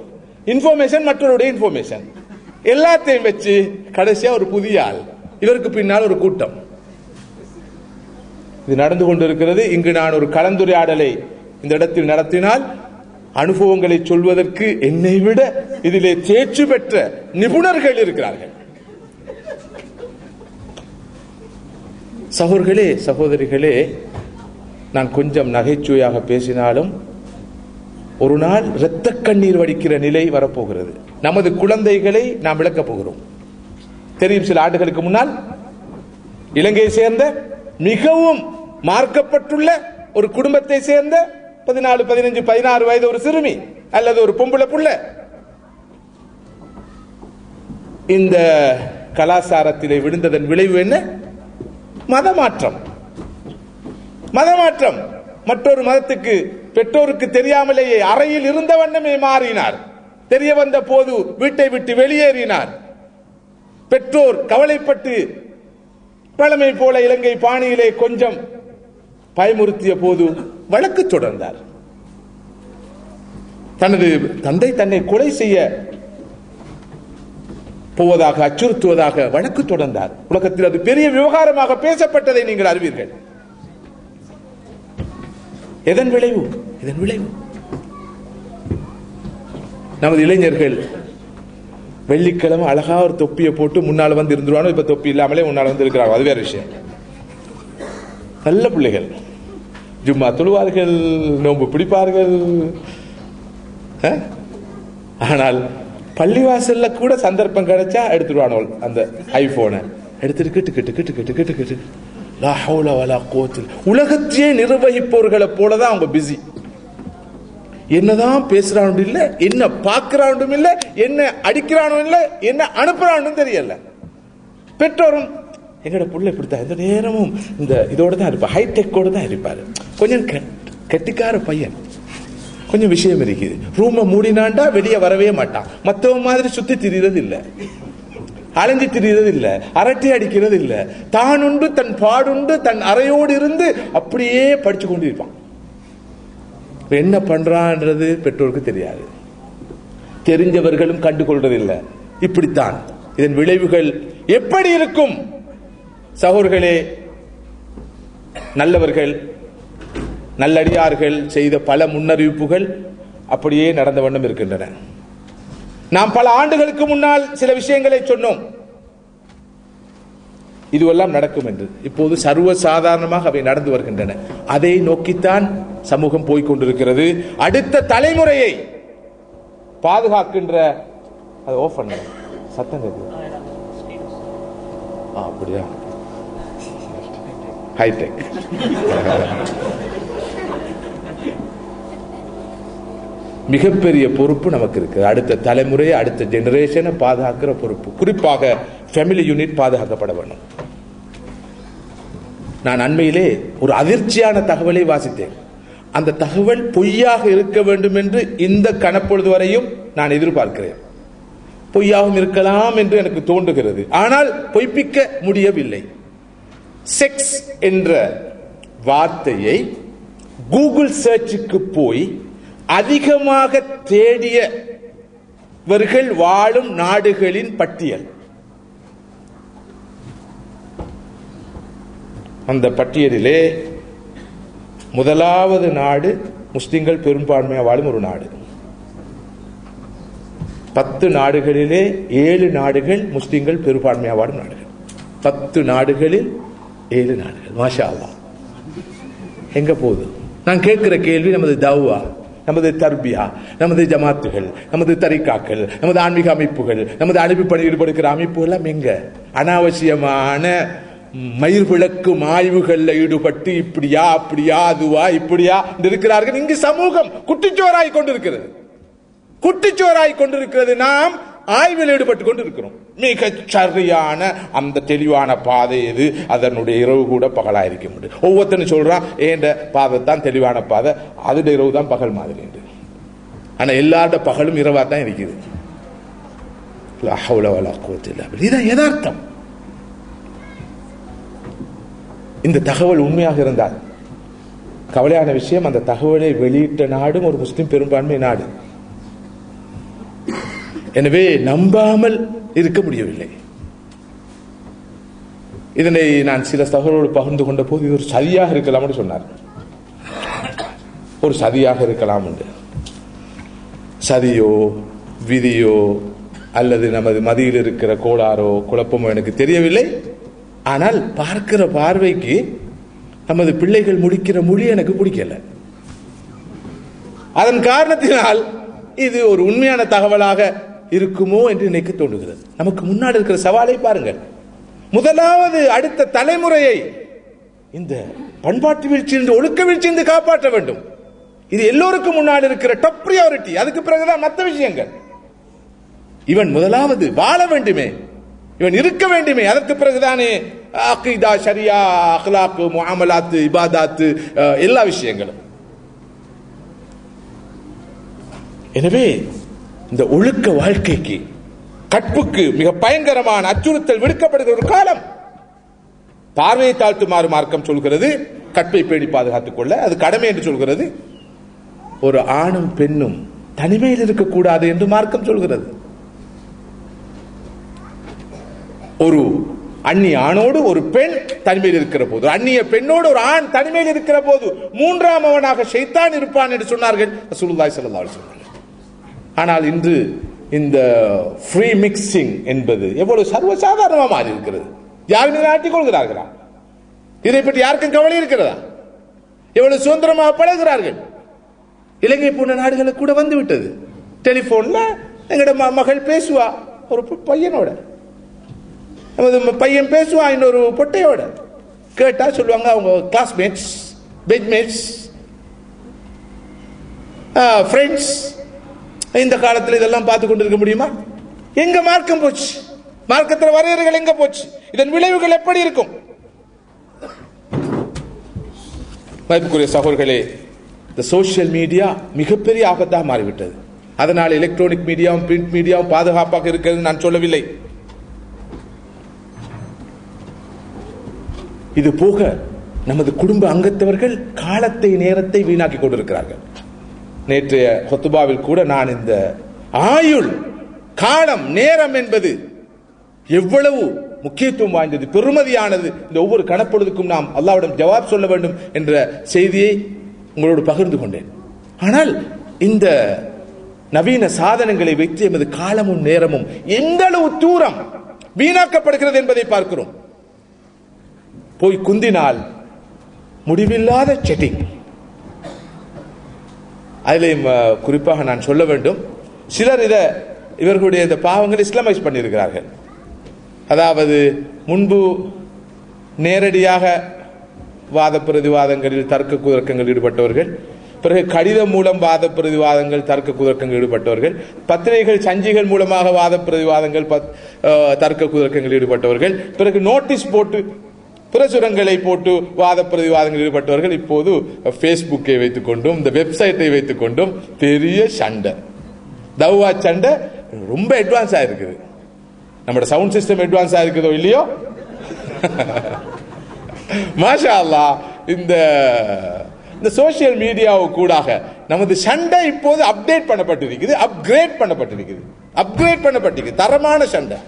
இன்ஃபர்மேஷன் மற்றவருடைய இன்ஃபர்மேஷன், எல்லாத்தையும் வச்சு கடைசியா ஒரு புதிய ஆள், இவருக்கு பின்னால் ஒரு கூட்டம். இது நடந்து கொண்டிருக்கிறது. இங்கு நான் ஒரு கலந்துரையாடலை இந்த இடத்தில் நடத்தினால் அனுபவங்களை சொல்வதற்கு என்னை விட இதிலே தேர்ச்சி பெற்ற நிபுணர்கள் இருக்கிறார்கள். சகோதரர்களே, சகோதரிகளே, நான் கொஞ்சம் நகைச்சுவையாக பேசினாலும் ஒரு நாள் இரத்த கண்ணீர் வடிக்கிற நிலை வரப்போகிறது. நமது குழந்தைகளை நாம் விளக்கப் போகிறோம். தெரியும், சில ஆண்டுகளுக்கு முன்னால் இலங்கையை சேர்ந்த மிகவும் மார்க்கப்பட்டுள்ள ஒரு குடும்பத்தை சேர்ந்த 14, 15, 16 வயது ஒரு சிறுமி அல்லது ஒரு பொம்பளை புள்ள இந்த கலாச்சாரத்திலே விழுந்ததன் விளைவு என்ன? மதமாற்றம். மதமாற்றம். மற்றொரு மதத்துக்கு பெற்றோருக்கு தெரியாமலேயே அறையில் இருந்த வண்ணமே மாறினார். தெரிய வந்த போது வீட்டை விட்டு வெளியேறினார். பெற்றோர் கவலைப்பட்டு பழமை போல இலங்கை பாணியிலே கொஞ்சம் பயமுறுத்திய போது வழக்கு தொடர்ந்தார். தனது தந்தை தன்னை கொலை செய்ய போவதாக அச்சுறுத்துவதாக வழக்கு தொடர்ந்தார். உலகத்தில் அது பெரிய விவகாரமாக பேசப்பட்டதை நீங்கள் அறிவீர்கள். எதன் விளைவு? இதன் விளைவு நமது இளைஞர்கள் வெள்ளிக்கிழமை அழகா ஒரு தொப்பியை போட்டு முன்னால வந்து இருந்துருவானோ, இப்ப தொப்பி இல்லாமலே முன்னால வந்து இருக்கிறாங்க, அது வேற விஷயம். நல்ல பிள்ளைகள் ஜும்மா தொழுவார்கள், நோன்பு பிடிப்பார்கள். ஆனால் பள்ளிவாசல்ல கூட சந்தர்ப்பம் கிடைச்சா எடுத்துருவானோ அந்த ஐபோனை எடுத்துட்டு கிட்டு கிட்டு கிட்டு கிட்டு கிட்டு கிட்டு லா ஹவுல வலா குவத்த. உலகத்தையே நிர்வகிப்பவர்களை போலதான் அவங்க பிஸி. என்னதான் பேசுறானும் இல்ல, என்ன பார்க்கிறானும் இல்ல, என்ன அடிக்கிறானும் இல்ல, என்ன அனுப்புறானும் தெரியல. பெற்றோரும் எங்கட புள்ள இப்படித்தான் எந்த நேரமும் இந்த இதோட தான் இருப்பார், ஹைடெக்கோட தான் இருப்பாரு. கொஞ்சம் கெட்டிக்கார பையன், கொஞ்சம் விஷயம் இருக்குது. ரூமை மூடினாண்டா வெளியே வரவே மாட்டான். மற்றவங்க மாதிரி சுத்தி திரிகிறது இல்ல, அலைஞ்சு திரிகிறது இல்ல, அரட்டை அடிக்கிறது இல்ல. தான் உண்டு, தன் பாடுண்டு, தன் அறையோடு இருந்து அப்படியே படிச்சு கொண்டு இருப்பான். என்ன பண்றான்றது பெற்றோருக்கு தெரியாது, தெரிஞ்சவர்களும் கண்டுகொள்றதில்லை. இப்படித்தான் இதன் விளைவுகள் எப்படி இருக்கும்? சகோதரர்களே, நல்லவர்கள் நல்லடியார்கள் செய்த பல முன்னறிவிப்புகள் அப்படியே நடந்த வண்ணம் இருக்கின்றன. நாம் பல ஆண்டுகளுக்கு முன்னால் சில விஷயங்களை சொன்னோம், இதுவெல்லாம் நடக்கும் என்று. இப்போது சர்வ சாதாரணமாக அவை நடந்து வருகின்றன. அதை நோக்கித்தான் சமூகம் போய்கொண்டிருக்கிறது. அடுத்த தலைமுறையை பாதுகாக்கின்ற சத்தம் அப்படியா, ஹைடெக். மிகப்பெரிய பொறுப்பு நமக்கு இருக்கு. அடுத்த தலைமுறையை, அடுத்த ஜெனரேஷனை பாதுகாக்கிற பொறுப்பு, குறிப்பாக ஃபேமிலி யூனிட் பாதுகாக்கப்பட வேண்டும். நான் அண்மையிலே ஒரு அதிர்ச்சியான தகவலை வாசித்தேன். அந்த தகவல் பொய்யாக இருக்க வேண்டும் என்று இந்த கணப்பொழுது வரையும் நான் எதிர்பார்க்கிறேன். பொய்யாகவும் இருக்கலாம் என்று எனக்கு தோன்றுகிறது, ஆனால் பொய்ப்பிக்க முடியவில்லை. செக்ஸ் என்ற வார்த்தையை கூகுள் சர்ச்சுக்கு போய் அதிகமாக தேடியவர்கள் வாழும் நாடுகளின் பட்டியல். அந்த பட்டியலிலே முதலாவது நாடு முஸ்லிம்கள் பெரும்பான்மையாக வாழும் ஒரு நாடு. 10 நாடுகளிலே 7 நாடுகள் முஸ்லிம்கள் பெரும்பான்மையாக வாழும் நாடுகள். 10 நாடுகளில் 7 நாடுகள். மாஷா அல்லாஹ். எங்க போகுது? நான் கேட்கிற கேள்வி, நமது தௌவா, நமது தர்பியா, நமது ஜமாத்துகள், நமது தரிகாக்கள், நமது ஆன்மீக அமைப்புகள், நமது அனுப்பிப்பணி ஈடுபடுகிற அமைப்புகள் எல்லாம் எங்க? அனாவசியமான மயிர் விளக்கும் ஆய்வுகள்ல ஈடுபட்டு இப்படியா அப்படியா அதுவா இப்படியா இருக்கிறார்கள். இங்கு சமூகம் குட்டிச்சோராய் கொண்டிருக்கிறது, குட்டிச்சோராய் கொண்டிருக்கிறது. நாம் ஆய்வில் ஈடுபட்டுக் கொண்டிருக்கிறோம். மிக சரியான அந்த தெளிவான பாதை எது, அதனுடைய இரவு கூட பகலாயிருக்க முடியும். ஒவ்வொருத்தனும் சொல்றான், ஏண்ட பாதை தான் தெளிவான பாதை, அதோட இரவு தான் பகல் மாதிரி. ஆனா எல்லாரோட பகலும் இரவா தான் இருக்குது. இதுதான் யதார்த்தம். இந்த தகவல் உண்மையாக இருந்தால் கவலையான விஷயம், அந்த தகவலை வெளியிட்ட நாடும் ஒரு முஸ்லிம் பெரும்பான்மை நாடு. எனவே நம்பாமல் இருக்க முடியவில்லை. இதனை நான் சில சகோதரோடு பகிர்ந்து கொண்ட போது, இது ஒரு சதியாக இருக்கலாம் சொன்னார். ஒரு சதியாக இருக்கலாம் என்று. சதியோ விதியோ அல்லது நமது மதியில் இருக்கிற கோளாறோ குழப்பமோ எனக்கு தெரியவில்லை. ஆனால் பார்க்கிற பார்வைக்கு நமது பிள்ளைகள் முடிக்கிற மொழி எனக்கு பிடிக்கல. அதன் காரணத்தினால் இது ஒரு உண்மையான தகவலாக இருக்குமோ என்று நினைக்க தோன்றுகிறது. நமக்கு முன்னாடி இருக்கிற சவாலை பாருங்கள். முதலாவது அடுத்த தலைமுறையை இந்த பண்பாட்டு வீழ்ச்சியிலிருந்து, ஒழுக்க வீழ்ச்சியிலிருந்து காப்பாற்ற வேண்டும். இது எல்லோருக்கும் முன்னாடி இருக்கிற டாப் பிரியாரிட்டி. அதுக்கு பிறகுதான் மற்ற விஷயங்கள். இவன் முதலாவது வாழ வேண்டுமே, இவன் இருக்க வேண்டுமே, அதற்கு பிறகுதானே அகீதா, ஷரியா, அக்லாக், முஆமலாத், இபாதாத், எல்லா விஷயங்களும். எனவே இந்த ஒழுக்க வாழ்க்கைக்கு, கற்புக்கு மிக பயங்கரமான அச்சுறுத்தல் விடுக்கப்படுகிற ஒரு காலம். பார்வையை தாழ்த்துமாறு மார்க்கம் சொல்கிறது, கற்பை பேணி பாதுகாத்துக் கொள்ள அது கடமை என்று சொல்கிறது. ஒரு ஆணும் பெண்ணும் தனிமையில் இருக்கக்கூடாது என்று மார்க்கம் சொல்கிறது. ஒரு அந்நிய ஆணோடு ஒரு பெண் தனிமையில் இருக்கிற போது, அந்நிய பெண்ணோடு ஒரு ஆண் தனிமையில் இருக்கிற போது மூன்றாம் அவனாக ஷைத்தான் இருப்பான் என்று சொன்னார்கள் ரசூலுல்லாஹி ஸல்லல்லாஹு அலைஹி வஸல்லம். ஆனால் இன்று இந்த ஃப்ரீ மிக்சிங் என்பது எவ்வளவு சர்வசாதாரணமாக மாறி இருக்கிறது. யாருமே நாட்டிக் கொள்கிறார்களா? இதை பற்றி யாருக்கும் கவலை இருக்கிறதா? எவ்வளவு சுதந்திரமாக பழகிறார்கள். இலங்கை போன்ற நாடுகளுக்கு கூட வந்து விட்டது. டெலிபோன்ல எங்கட மகள் பேசுவா ஒரு பையனோட, நமது பையன் பேசுவா இன்னொரு பொட்டையோட. கேட்டா சொல்லுவாங்க அவங்க கிளாஸ்மேட்ஸ், பெஞ்ச்மேட்ஸ், ஃப்ரெண்ட்ஸ். இந்த காலத்தில் இதெல்லாம் பார்த்து கொண்டிருக்க முடியுமா? எங்க மார்க்கம் போச்சு? மார்க்கத்தில் வரையறைகள் எங்க போச்சு? இதன் விளைவுகள் எப்படி இருக்கும்? மதிப்புக்குரிய சகோதரர்களே, இந்த சோசியல் மீடியா மிகப்பெரிய ஆபத்தாக மாறிவிட்டது. அதனால் எலக்ட்ரானிக் மீடியாவும் பிரிண்ட் மீடியாவும் பாதுகாப்பாக இருக்கிறது நான் சொல்லவில்லை. இது போக நமது குடும்ப அங்கத்தவர்கள் காலத்தை, நேரத்தை வீணாக்கி கொண்டிருக்கிறார்கள். நேற்றைய ஹுத்பாவில் கூட நான் இந்த ஆயுள், காலம், நேரம் என்பது எவ்வளவு முக்கியத்துவம் வாய்ந்தது, பெருமதியானது. இந்த ஒவ்வொரு கணப்பொழுதுக்கும் நாம் அல்லாஹ்விடம் ஜவாப் சொல்ல வேண்டும் என்ற செய்தியை உங்களோடு பகிர்ந்து கொண்டேன். ஆனால் இந்த நவீன சாதனங்களை வைத்து எமது காலமும் நேரமும் எந்த அளவு தூரம் வீணாக்கப்படுகிறது என்பதை பார்க்கிறோம். போய் குந்தினால் முடிவில்லாத செட்டிங். அதில் குறிப்பாக நான் சொல்ல வேண்டும், சிலர் இவர்களுடைய இந்த பாவங்கள் இஸ்லாமைஸ் பண்ணியிருக்கிறார்கள். அதாவது முன்பு நேரடியாக வாத பிரதிவாதங்களில் தர்க்க குதர்க்கங்கள் ஈடுபட்டவர்கள், பிறகு கடிதம் மூலம் வாத பிரதிவாதங்கள் தர்க்க குதர்க்கங்கள் ஈடுபட்டவர்கள், பத்திரிகைகள் சஞ்சிகள் மூலமாக வாத பிரதிவாதங்கள் தர்க்க குதர்க்கங்கள் ஈடுபட்டவர்கள், பிறகு நோட்டீஸ் போட்டு பிரசுரங்களை போட்டு வாத பிரதிவாதங்கள் ஈடுபட்டவர்கள், இப்போது பேஸ்புக்கை வைத்துக் கொண்டும் இந்த வெப்சைட்டை வைத்துக் கொண்டும் பெரிய சண்டை, தவ்வா சண்டை ரொம்ப அட்வான்ஸ் ஆயிருக்குது. நம்ம சவுண்ட் சிஸ்டம் அட்வான்ஸ் ஆயிருக்குதோ இல்லையோ, மாஷா அல்லாஹ், இந்த சோசியல் மீடியாவுக்கு கூடாக நமது சண்டை இப்போது அப்டேட் பண்ணப்பட்டிருக்குது, அப்கிரேட் பண்ணப்பட்டிருக்கு, தரமான சண்டை.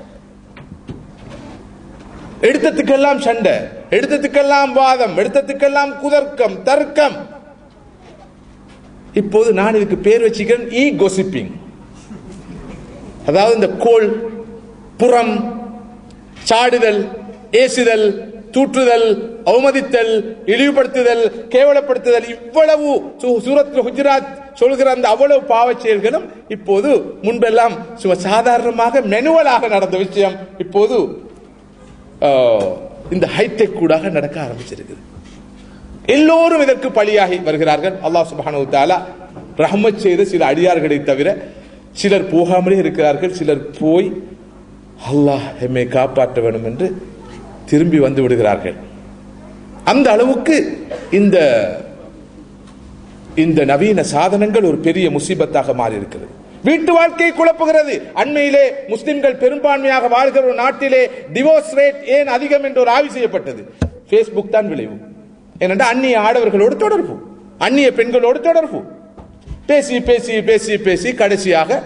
எடுத்ததுக்கெல்லாம் சண்டை, எடுத்ததுக்கெல்லாம் வாதம், எடுத்ததுக்கெல்லாம் குதர்க்கம், தர்க்கம். இப்போது நான் இதுக்கு பேர் வச்சுக்கிறேன் இ கோசிப்பிங். அதாவது இந்த கோல், புறம், சாடுதல், ஏசுதல், தூற்றுதல், அவமதித்தல், இழிவுபடுத்துதல், கேவலப்படுத்துதல், இவ்வளவு சூரத்துல் ஹுஜராத் சொல்கிற அந்த அவ்வளவு பாவச் செயல்களும் இப்போது முன்பெல்லாம் சாதாரணமாக மெனுவலாக நடந்த விஷயம் இப்போது இந்த ஹைடெக் கூடாக நடக்க ஆரம்பிச்சிருக்குது. எல்லோரும் இதற்கு பலியாகி வருகிறார்கள். அல்லாஹ் சுப்ஹானஹு வ தஆலா ரஹ்மத் செய்த சில அடியார்களை தவிர சிலர் போகாமலே இருக்கிறார்கள். சிலர் போய் அல்லாஹ் எம்மை காப்பாற்ற வேண்டும் என்று திரும்பி வந்து விடுகிறார்கள். அந்த அளவுக்கு இந்த நவீன சாதனங்கள் ஒரு பெரிய முசீபத்தாக மாறி இருக்கிறது. வீட்டு வாழ்க்கையை குழப்புகிறது. அண்மையிலே முஸ்லிம்கள் பெரும்பான்மையாக வாழ்கிற ஒரு நாட்டிலே டிவோர்ஸ் ரேட் ஏன் அதிகம் என்று ஒரு ஆய்வு செய்யப்பட்டது. பேஸ்புக் தான் விளைவு. ஏனென்றால் அந்நிய ஆடவர்களோடு தொடர்பு, அந்நிய பெண்களோடு தொடர்பு, பேசி பேசி பேசி பேசி கடைசியாக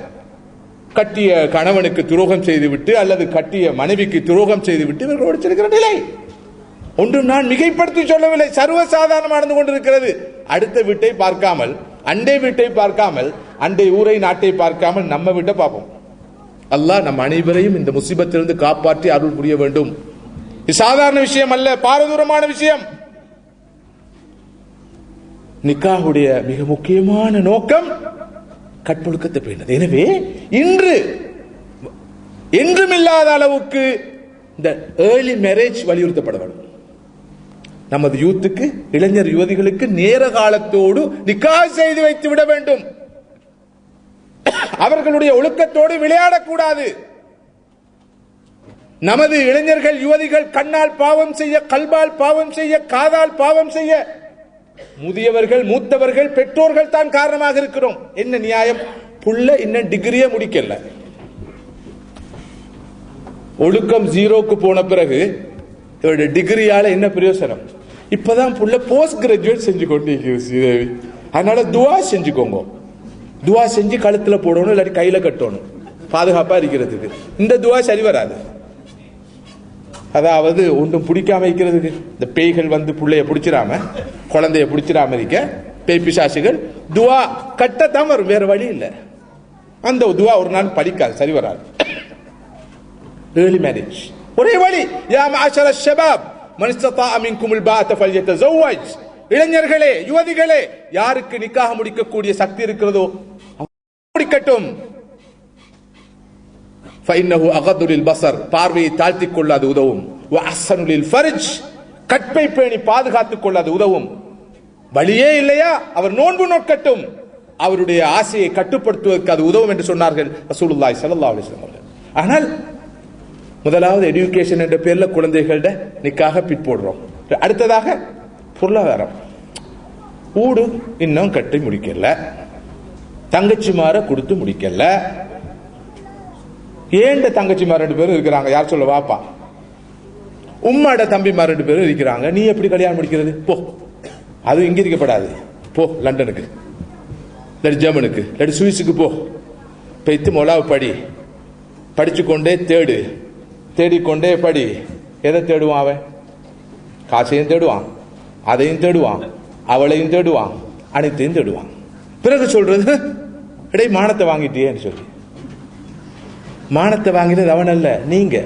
கட்டிய கணவனுக்கு துரோகம் செய்துவிட்டு அல்லது கட்டிய மனைவிக்கு துரோகம் செய்துவிட்டு இவர்களோடு செல்கிற நிலை. ஒன்றும் நான் மிகைப்படுத்தி சொல்லவில்லை, சர்வசாதாரணமாக நடந்து கொண்டிருக்கிறது. அடுத்த வீட்டை பார்க்காமல், அண்டை வீட்டை பார்க்காமல், அண்டை ஊரை நாட்டை பார்க்காமல் நம்ம வீட்டை பார்ப்போம். அல்லாஹ் நம் அனைவரையும் இந்த முசீபத்திலிருந்து காப்பாற்றி அருள் புரிய வேண்டும். இது சாதாரண விஷயம் அல்ல, பாரதூரமான விஷயம். நிக்காஹுடைய மிக முக்கியமான நோக்கம் கற்பொழுக்கத்தை பேணுது. எனவே இன்று என்றுமில்லாத அளவுக்கு இந்த ஏர்லி மேரேஜ் வலியுறுத்தப்பட வேண்டும். நமது யூத்துக்கு, இளைஞர் யுவதிகளுக்கு நேர காலத்தோடு நிக்காஹ் செய்து வைத்து விட வேண்டும். அவர்களுடைய ஒழுக்கத்தோடு விளையாடக்கூடாது. நமது இளைஞர்கள் யுவதிகள் கண்ணால் பாவம் செய்ய, கல்பால் பாவம் செய்ய, காதால் பாவம் செய்ய முதியவர்கள், மூத்தவர்கள், பெற்றோர்கள் தான் காரணமாக இருக்கிறோம். என்ன நியாயம்? புள்ள இன்னும் டிகிரியே முடிக்கல, ஒழுக்கம் ஜீரோக்கு போன பிறகு இவருடைய டிகிரியால என்ன பிரயோசனம்? இப்பதான் புள்ள போஸ்ட் கிராஜுவேட் செஞ்சு கொண்டிருக்கிறது. அதனால துவா செஞ்சுக்கோங்க. துவா செஞ்சு கழுத்துல போடணும், இல்லாட்டி கையில கட்டணும், பாதுகாப்பா இருக்கிறதுக்கு. இந்த துவா சரி வராது. அதாவது ஒன்றும் பிடிக்காம இருக்கிறதுக்கு, இந்த பேய்கள் வந்து பிள்ளைய பிடிச்சிடாம, குழந்தைய பிடிச்சிடாம இருக்க பேய் பிசாசுகள் துவா கட்டத்தான் வரும், வேற வழி இல்லை. அந்த துவா ஒரு நாள் படிக்காது, சரி வராது. ஏர்லி மேரேஜ் ஒரே வழி. யா மஅஷர ஷபாப் மன் இஸ்ததாஅ மின்குமுல் பாஅத ஃபல்யதஸவ்வஜ். இளைஞர்களே, யுவதிகளே, யாருக்கு நிக்காஹ் முடிக்கக்கூடிய சக்தி இருக்கிறதோ முடிக்கட்டும். ஃபஇன்னஹு அகது லில் பஸர், பார்வையை தாழ்த்திக் கொள்ள அது உதவும். வ அஹ்ஸனு லில் ஃபர்ஜ், கற்பை பேணி பாதுகாத்துக் கொள்ள அது உதவும். வழியே இல்லையா, அவர் நோன்பு நோக்கட்டும், அவருடைய ஆசையை கட்டுப்படுத்துவதற்கு அது உதவும் என்று சொன்னார்கள் ரசூலுல்லாஹி ஸல்லல்லாஹு அலைஹி வஸல்லம் அவர்கள். ஆனால் முதலாவது எடுகேஷன் என்ற பேர்ல குழந்தைகளோட நிக்காக பிட் போடுறோம். அடுத்ததாக பொருளாதாரம். ஊடு இன்னும் கட்டி முடிக்கல, தங்கச்சிமார கொடுத்து முடிக்கல. ஏண்ட தங்கச்சிமார் 2 பேரும் இருக்கிறாங்க, யார் சொல்ல வாப்பா. உம்மாட தம்பிமார் 2 பேரும் இருக்கிறாங்க. நீ எப்படி கல்யாணம் முடிக்கிறது? போ, அது இங்க இருக்கப்படாது, போ லண்டனுக்கு, இல்லாட்டி ஜெர்மனுக்கு, இல்லாட்டி சுவிஸுக்கு போ. போய்த்து மொலாவை படிச்சு கொண்டே தேடு, தேடிக்கொண்டே படி. எதை தேடுவான் அவன்? காசையும் தேடுவான், அதையும் தேடுவான், அவளையும் தேடுவான், அனைத்தையும் தேடுவான். பிறகு சொல்றது, இடை மானத்தை வாங்கிட்டியேன்னு சொல்லி. மானத்தை வாங்கினது அவன் அல்ல, நீங்க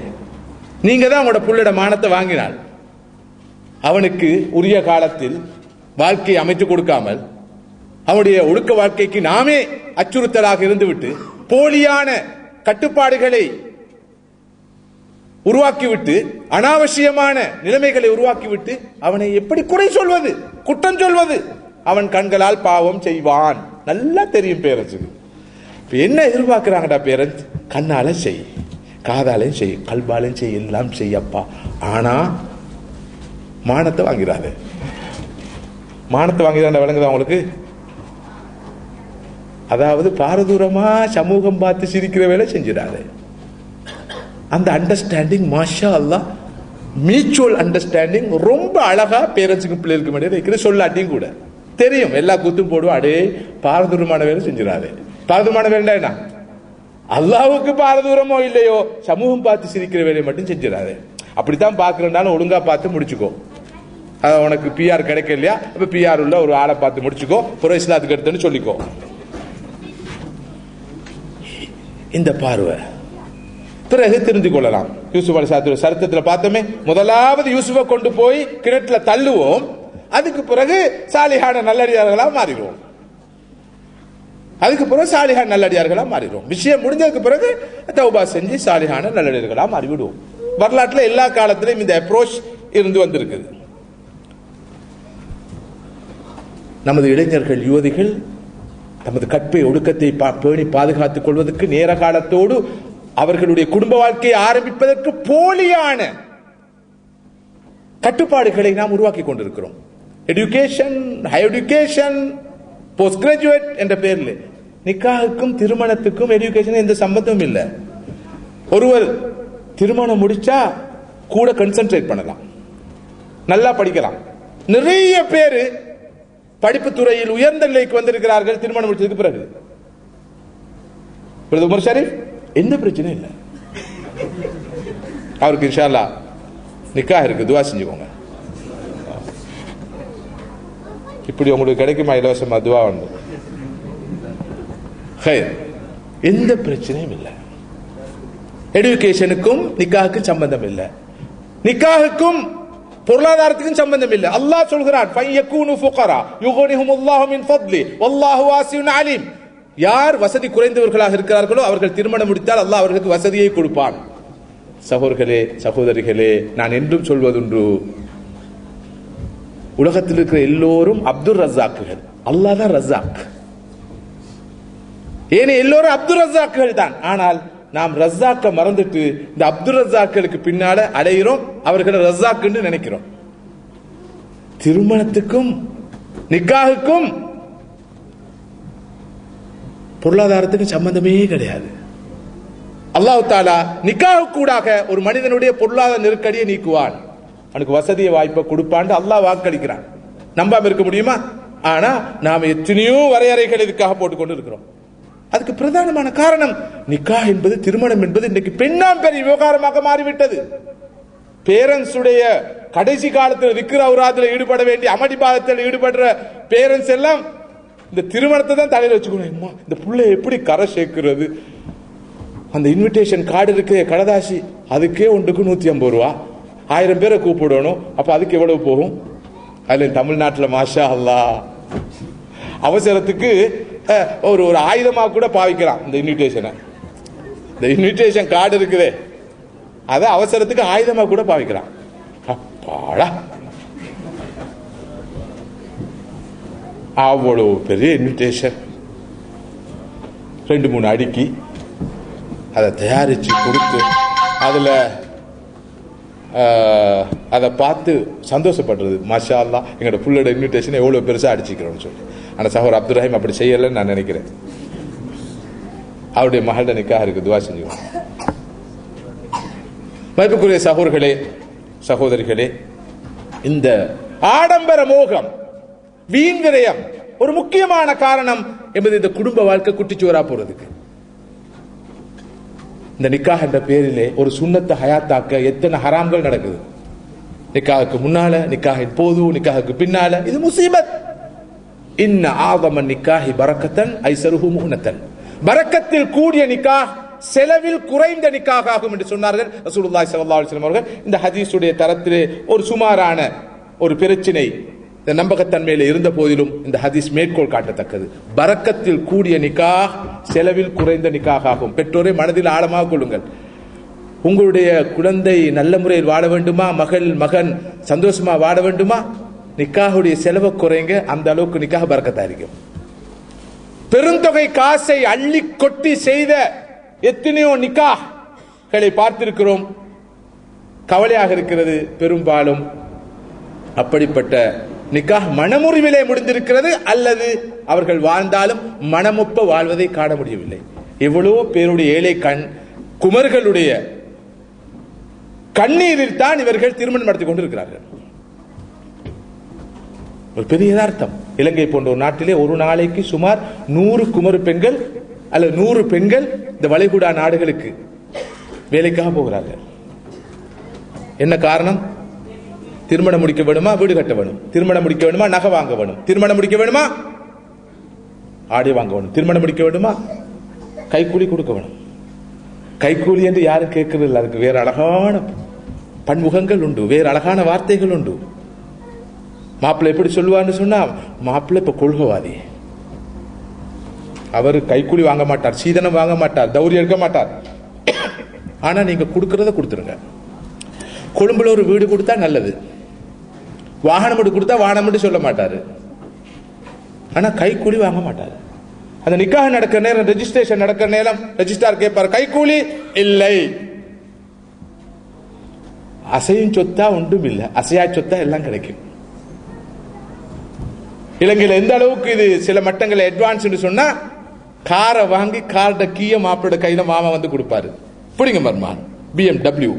தான் உங்களோட புள்ளிட மானத்தை வாங்கினாள். அவனுக்கு உரிய காலத்தில் வாழ்க்கையை அமைத்து கொடுக்காமல் அவனுடைய ஒழுக்க வாழ்க்கைக்கு நாமே அச்சுறுத்தலாக இருந்துவிட்டு போலியான கட்டுப்பாடுகளை உருவாக்கிவிட்டு அனாவசியமான நிலைமைகளை உருவாக்கிவிட்டு அவனை எப்படி குறை சொல்வது, குற்றம் சொல்வது? அவன் கண்களால் பாவம் செய்வான். நல்லா தெரியும் பேரண்ட்ஸுக்கு. என்ன எதிர்பார்க்கிறாங்கடா பேரண்ட்ஸ்? கண்ணால செய், காதாலையும் செய், கல்பாலையும் செய், எல்லாம் செய்யப்பா. ஆனா மானத்தை வாங்கிறாரு. மானத்தை வாங்கிறான் விளங்குதா உங்களுக்கு? அதாவது பாரதூரமா சமூகம் பார்த்து சிரிக்கிற வேலை செஞ்சிடாரு. அந்த அண்டர்ஸ்டாண்டிங் மாஷா அல்லாஹ், மியூச்சுவல் அண்டர்ஸ்டாண்டிங் ரொம்ப அழகா பேரண்ட்ஸுக்கு பிள்ளைகளுக்கு மேலே இருக்கிற சொல்லாட்டியும் கூட தெரியும். எல்லா கூத்தும் போடுவோம், அடே பாரதூரமான வேலை செஞ்சிடாரு. பாரதூரமான வேலை என்ன? அல்லாவுக்கு பாரதூரமோ இல்லையோ சமூகம் பார்த்து சிரிக்கிற வேலையை மட்டும் செஞ்சிடாரு. அப்படித்தான் பாக்குறதுனால ஒழுங்கா பார்த்து முடிச்சுக்கோ. உனக்கு பிஆர் கிடைக்கலையா, அப்ப பிஆர் உள்ள ஒரு ஆளை பார்த்து முடிச்சுக்கோ, புற இஸ்லாத்துக்கு எடுத்துன்னு சொல்லிக்கோ. இந்த பார்வை பிறகு தெரிந்து கொள்ளலாம். யூசுப் அலைஹிஸ்ஸலாத்து சரித்திரத்தில் பார்த்தோமே, முதலாவது யூசுஃபை கொண்டு போய் கிணற்றுல தள்ளுவோம், அதுக்கு பிறகு சாலிஹான நல்லடியார்களா மாறிடுவோம். அதுக்கு பிறகு சாலிஹான நல்லடியார்களா மாறிடுவோம். விஷயம் முடிஞ்சதுக்கு பிறகு தௌபா செஞ்சு சாலிஹான நல்லடியார்களா மாறிவிடுவோம். வரலாற்றில் எல்லா காலத்திலும் இந்த அப்ரோச் இருந்து வந்திருக்குது. நமது இளைஞர்கள், யுவதிகள் நமது கற்பை ஒடுக்கத்தை பேணி பாதுகாத்துக் கொள்வதற்கு நேர காலத்தோடு அவர்களுடைய குடும்ப வாழ்க்கையை ஆரம்பிப்பதற்கு போலியான கட்டுப்பாடுகளை நாம் உருவாக்கி கொண்டிருக்கிறோம். Education, higher education, post graduate என்ற பெயரில் நிக்காஹுக்கும் திருமணத்துக்கும் எஜுகேஷன் எந்த சம்பந்தமும் இல்லை. ஒருவர் திருமணம் முடிச்சா கூட கான்சென்ட்ரேட் பண்ணலாம், நல்லா படிக்கலாம். நிறைய பேரு படிப்பு துறையில் உயர்ந்த நிலைக்கு வந்திருக்கிறார்கள் திருமணம் முடிச்சதுக்கு பிறகு. உமர் ஷரீஃப் எந்த பிரச்சனையும் இல்லை, அவருக்கு இன்ஷா அல்லாஹ் நிக்காஹ் இருக்கு, துவா செஞ்சுக்கோங்க. இப்படி உங்களுக்கு கிடைக்குமா இலவசமா துவா வந்து? எந்த பிரச்சனையும் இல்லை. எஜுகேஷனுக்கும் நிக்காஹுக்கும் சம்பந்தம் இல்லை, நிக்காஹுக்கும் பொருளாதாரத்துக்கும் சம்பந்தம் இல்லை. அல்லாஹ் சொல்கிறான், ஃபயக்கூனு ஃபுகரா யுகனிஹுமுல்லாஹு மின் ஃபத்லி வல்லாஹு வாசிஉன் அலீம். யார் வசதி குறைந்தவர்களாக இருக்கிறார்களோ அவர்கள் திருமணம் முடித்தால் அல்லாஹ் அவர்களுக்கு வசதியை கொடுப்பான். சகோதரர்களே, சகோதரிகளே, நான் என்றும் சொல்வதுண்டு, உலகத்தில் இருக்கிற எல்லோரும் அப்துல் ரஸாக்குகள், அல்லாஹ் தான் ரஸாக். ஏனே எல்லோரும் அப்துல் ரஸாக்குகள் தான். ஆனால் நாம் ரஸாக்க மறந்துட்டு இந்த அப்துல் ரஸாக்களுக்கு பின்னால அலைகிறோம், அவர்களை ரஸாக்குன்னு நினைக்கிறோம். திருமணத்துக்கும் நிக்காஹுக்கும் பொருளாதாரத்துக்கு சம்பந்தமே கிடையாது. அல்லாஹ் தஆலா நிக்காஹ் கூடாக ஒரு மனிதனுடைய பொருளாதார நெருக்கடியை நீக்குவான், அவனுக்கு வசதியை வாய்ப்பை கொடுப்பான் அல்லாஹ் வாக்களிக்கிறான். நம்பாம இருக்க முடியுமா? ஆனா நாம எத்தனையோ வரையறைகள் இதுக்காக போட்டுக்கொண்டு இருக்கிறோம். அதுக்கு பிரதானமான காரணம் நிக்காஹ் என்பது, திருமணம் என்பது இன்றைக்கு பெண்ணாம் பெரிய விவகாரமாக மாறிவிட்டது. பேரண்ட்ஸ் உடைய கடைசி காலத்தில் திக்ர் அவுராத்தில் ஈடுபட வேண்டிய அமளிபாதத்தில் ஈடுபடுற பேரண்ட்ஸ் எல்லாம் இந்த திருமணத்தை தான் தலையில் வச்சுக்கணும். இந்த புள்ளை எப்படி கரை சேர்க்கிறது? அந்த இன்விடேஷன் கார்டு இருக்கு, கடதாசி, அதுக்கே ஒன்றுக்கு 150 ரூபா. 1000 பேரை கூப்பிடணும், அப்ப அதுக்கு எவ்வளவு போகும்? அதுல தமிழ்நாட்டில் மாஷா அல்லாஹ் அவசரத்துக்கு ஒரு ஆயுதமா கூட பாவிக்கலாம் இந்த இன்விடேஷனை. இந்த இன்விடேஷன் கார்டு இருக்குதே, அத அவசரத்துக்கு ஆயுதமா கூட பாவிக்கலாம். அப்பாடா, அவ்வளவு பெரிய இன்விடேஷன் 2-3 அடுக்கி அதை தயாரிச்சு கொடுத்து அதுல அதை பார்த்து சந்தோஷப்படுறது. மாஷா அல்லாஹ், எங்களோட புள்ளோட இன்விடேஷன் எவ்வளவு பெருசா அடிச்சுக்கிறோம்னு சொல்லி. ஆனா சகோதரர் அப்துல் ரஹீம் அப்படி செய்யலன்னு நான் நினைக்கிறேன். அவருடைய மகள நிக்காஹ் இருக்கு, துவா செஞ்சுக்கணும். மதிப்புக்குரிய சகோதரர்களே, சகோதரிகளே, இந்த ஆடம்பர மோகம், வீண் விரயம் ஒரு முக்கியமான காரணம் என்பது இந்த குடும்ப வாழ்க்கை குட்டிச்சுவரா போறதுக்கு. இந்த நிக்காஹ் என்ற பேரிலே ஒரு சுன்னத்தை ஹயாத்தாக்க எத்தனை ஹராம்கள் நடக்குது. நிக்காஹுக்கு முன்னால, நிக்காஹின் போது, நிக்காஹுக்கு பின்னால. இது முசீபத். இன்ன ஆதம நிக்காஹி பரக்கத்தன் ஐஸருஹு முஹ்னத்தன். பரக்கத்தில் கூடிய நிக்காஹ் செலவில் குறைந்த நிக்காஹ் ஆகும் என்று சொன்னார்கள் ரசூலுல்லாஹி ஸல்லல்லாஹு அலைஹி வஸல்லம் அவர்கள். இந்த ஹதீஸுடைய தரத்திலே ஒரு சுமாரான ஒரு பிரச்சனை இந்த நம்பகத்தன்மையில இருந்த போதிலும் இந்த ஹதீஸ் மேற்கோள் காட்டத்தக்கது. பரக்கத்தில் கூடிய நிக்காஹ் செலவில் குறைந்த நிக்காஹ் ஆகும். பெற்றோரை மனதில் ஆழமாக கொள்ளுங்கள். உங்களுடைய குழந்தை நல்ல முறையில் வாழ வேண்டுமா, மகன் சந்தோஷமா வாழ வேண்டுமா, நிக்காஹுடைய செலவை குறைங்க. அந்த அளவுக்கு நிக்காஹ் பரக்கத்தா இருக்கும். பெருந்தொகை காசை அள்ளி கொட்டி செய்த எத்தனையோ நிக்காஹ்களை பார்த்திருக்கிறோம். கவலையாக இருக்கிறது. பெரும்பாலும் அப்படிப்பட்ட நிக்காஹ் மனமுறிவிலே முடிந்திருக்கிறது, அல்லது அவர்கள் வாழ்ந்தாலும் மனமொப்ப வாழ்வதை காண முடியவில்லை. எவ்வளவோ பேருடைய ஏழை குமர்களுடைய கண்ணீரில் தான் இவர்கள் திருமணம் நடத்தி கொண்டிருக்கிறார்கள். ஒரு பெரிய யதார்த்தம். இலங்கை போன்ற ஒரு நாட்டிலே ஒரு நாளைக்கு சுமார் 100 குமரு பெண்கள் அல்லது 100 பெண்கள் இந்த வளைகுடா நாடுகளுக்கு வேலைக்காக போகிறார்கள். என்ன காரணம்? திருமணம் முடிக்க வேணுமா, வீடு கட்ட வேணும். திருமணம் முடிக்க வேணுமா, நகை வாங்க வேணும். திருமணம் முடிக்க வேணுமா, ஆடை வாங்க வேணும். திருமணம் முடிக்க வேணுமா, கைக்கூலி கொடுக்க வேணும். கைக்கூலி என்று யாரும் கேட்கவில்லை. அதுக்கு வேற அழகான பன்முகங்கள் உண்டு, வேறு அழகான வார்த்தைகள் உண்டு. மாப்பிள்ளை எப்படி சொல்லுவார்னு சொன்னா, மாப்பிள்ளை இப்ப கொள்கைவாதி, அவர் கைக்கூலி வாங்க மாட்டார், சீதனம் வாங்க மாட்டார், தௌரி எடுக்க மாட்டார். ஆனா நீங்க கொடுக்கறத கொடுத்துருங்க. கொழும்புல ஒரு வீடு கொடுத்தா நல்லது, வாகனம் கொடுத்தா வாகனம் சொல்ல மாட்டாரு, ஆனா கைக்கூலி வாங்க மாட்டாரு. அந்த நிக்காஹ் நடக்கிற நேரம், ரெஜிஸ்ட்ரேஷன் நடக்கிற நேரம் ரெஜிஸ்ட்ரார் கேட்பார், கைக்கூலி இல்லை. அசையும் சொத்தா ஒன்றும் இல்லை, அசையா சொத்தா எல்லாம் கிடைக்கும். இலங்கையில் எந்த அளவுக்கு இது சில மட்டங்களை அட்வான்ஸ் சொன்னா, காரை வாங்கி காரோட கீய மாப்பிளோட கையில மாமா வந்து கொடுப்பாரு, பிடிங்க மர்மான் BMW.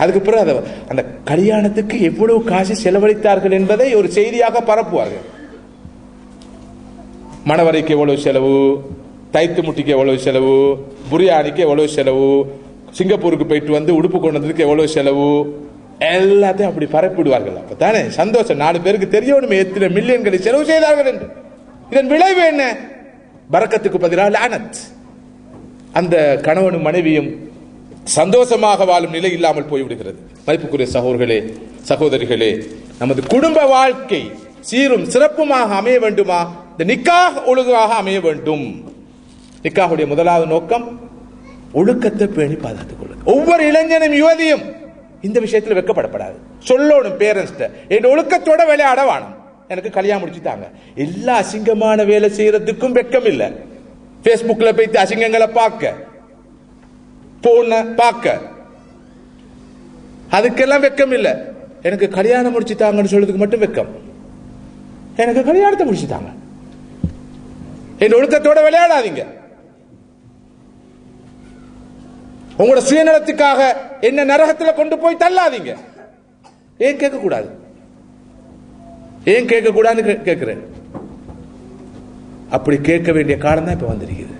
அதுக்கு பிறகு அந்த கல்யாணத்துக்கு எவ்வளவு காசு செலவழித்தார்கள் என்பதை ஒரு செய்தியாக பரப்புவார்கள். மணவரைக்கு எவ்வளவு செலவு, தைத்து முட்டிக்கு எவ்வளவு செலவு, புரியாணிக்கு எவ்வளவு செலவு, சிங்கப்பூருக்கு போயிட்டு வந்து உடுப்பு கொண்டு வந்ததுக்கு எவ்வளவு செலவு, எல்லாத்தையும் அப்படி பரப்பிடுவார்கள். அப்பதானே சந்தோஷம். 4 பேருக்கு தெரியணும் எத்தனை மில்லியன்களை செலவு செய்தார்கள் என்று. இதன் விளைவு என்ன? பரக்கத்துக்கு பதிலாக லானத். அந்த கணவனும் மனைவியும் சந்தோஷமாக வாழும் நிலை இல்லாமல் போய்விடுகிறது. மதிப்புக்குரிய சகோதரர்களே, சகோதரிகளே, நமது குடும்ப வாழ்க்கை சீரும் சிறப்புமாக அமைய வேண்டுமா? இந்த நிக்காஹ் ஒழுங்காக அமைய வேண்டும். நிக்காஹுடைய முதலாவது நோக்கம் ஒழுக்கத்தை பேணி பாதுகாத்துக் கொள்ளும். ஒவ்வொரு இளைஞனும் யுவதியும் இந்த விஷயத்தில் வெக்கப்படப்படாது. சொல்லணும் பேரண்ட்ஸ், என் ஒழுக்கத்தோட விளையாட வாணும். எனக்கு கல்யாணம் முடிச்சுட்டாங்க, எல்லா அசிங்கமான வேலை செய்யறதுக்கும் வெக்கம் இல்லை. பேஸ்புக்ல போயிட்டு அசிங்கங்களை பார்க்க, போன பார்க்க, அதுக்கெல்லாம் வெக்கம் இல்லை. எனக்கு கல்யாணம் முடிச்சுட்டாங்கன்னு சொல்றதுக்கு மட்டும் வெக்கம். எனக்கு கல்யாணத்தை முடிச்சுட்டாங்க, என் ஒழுக்கத்தோட விளையாடாதீங்க. உங்களோட சுயநலத்துக்காக என்ன நரகத்தில் கொண்டு போய் தள்ளாதீங்க. ஏன் கேட்க கூடாது? ஏன் கேட்க கூடாதுன்னு கேட்கிறேன். அப்படி கேட்க வேண்டிய காலம் தான் இப்ப வந்திருக்குது.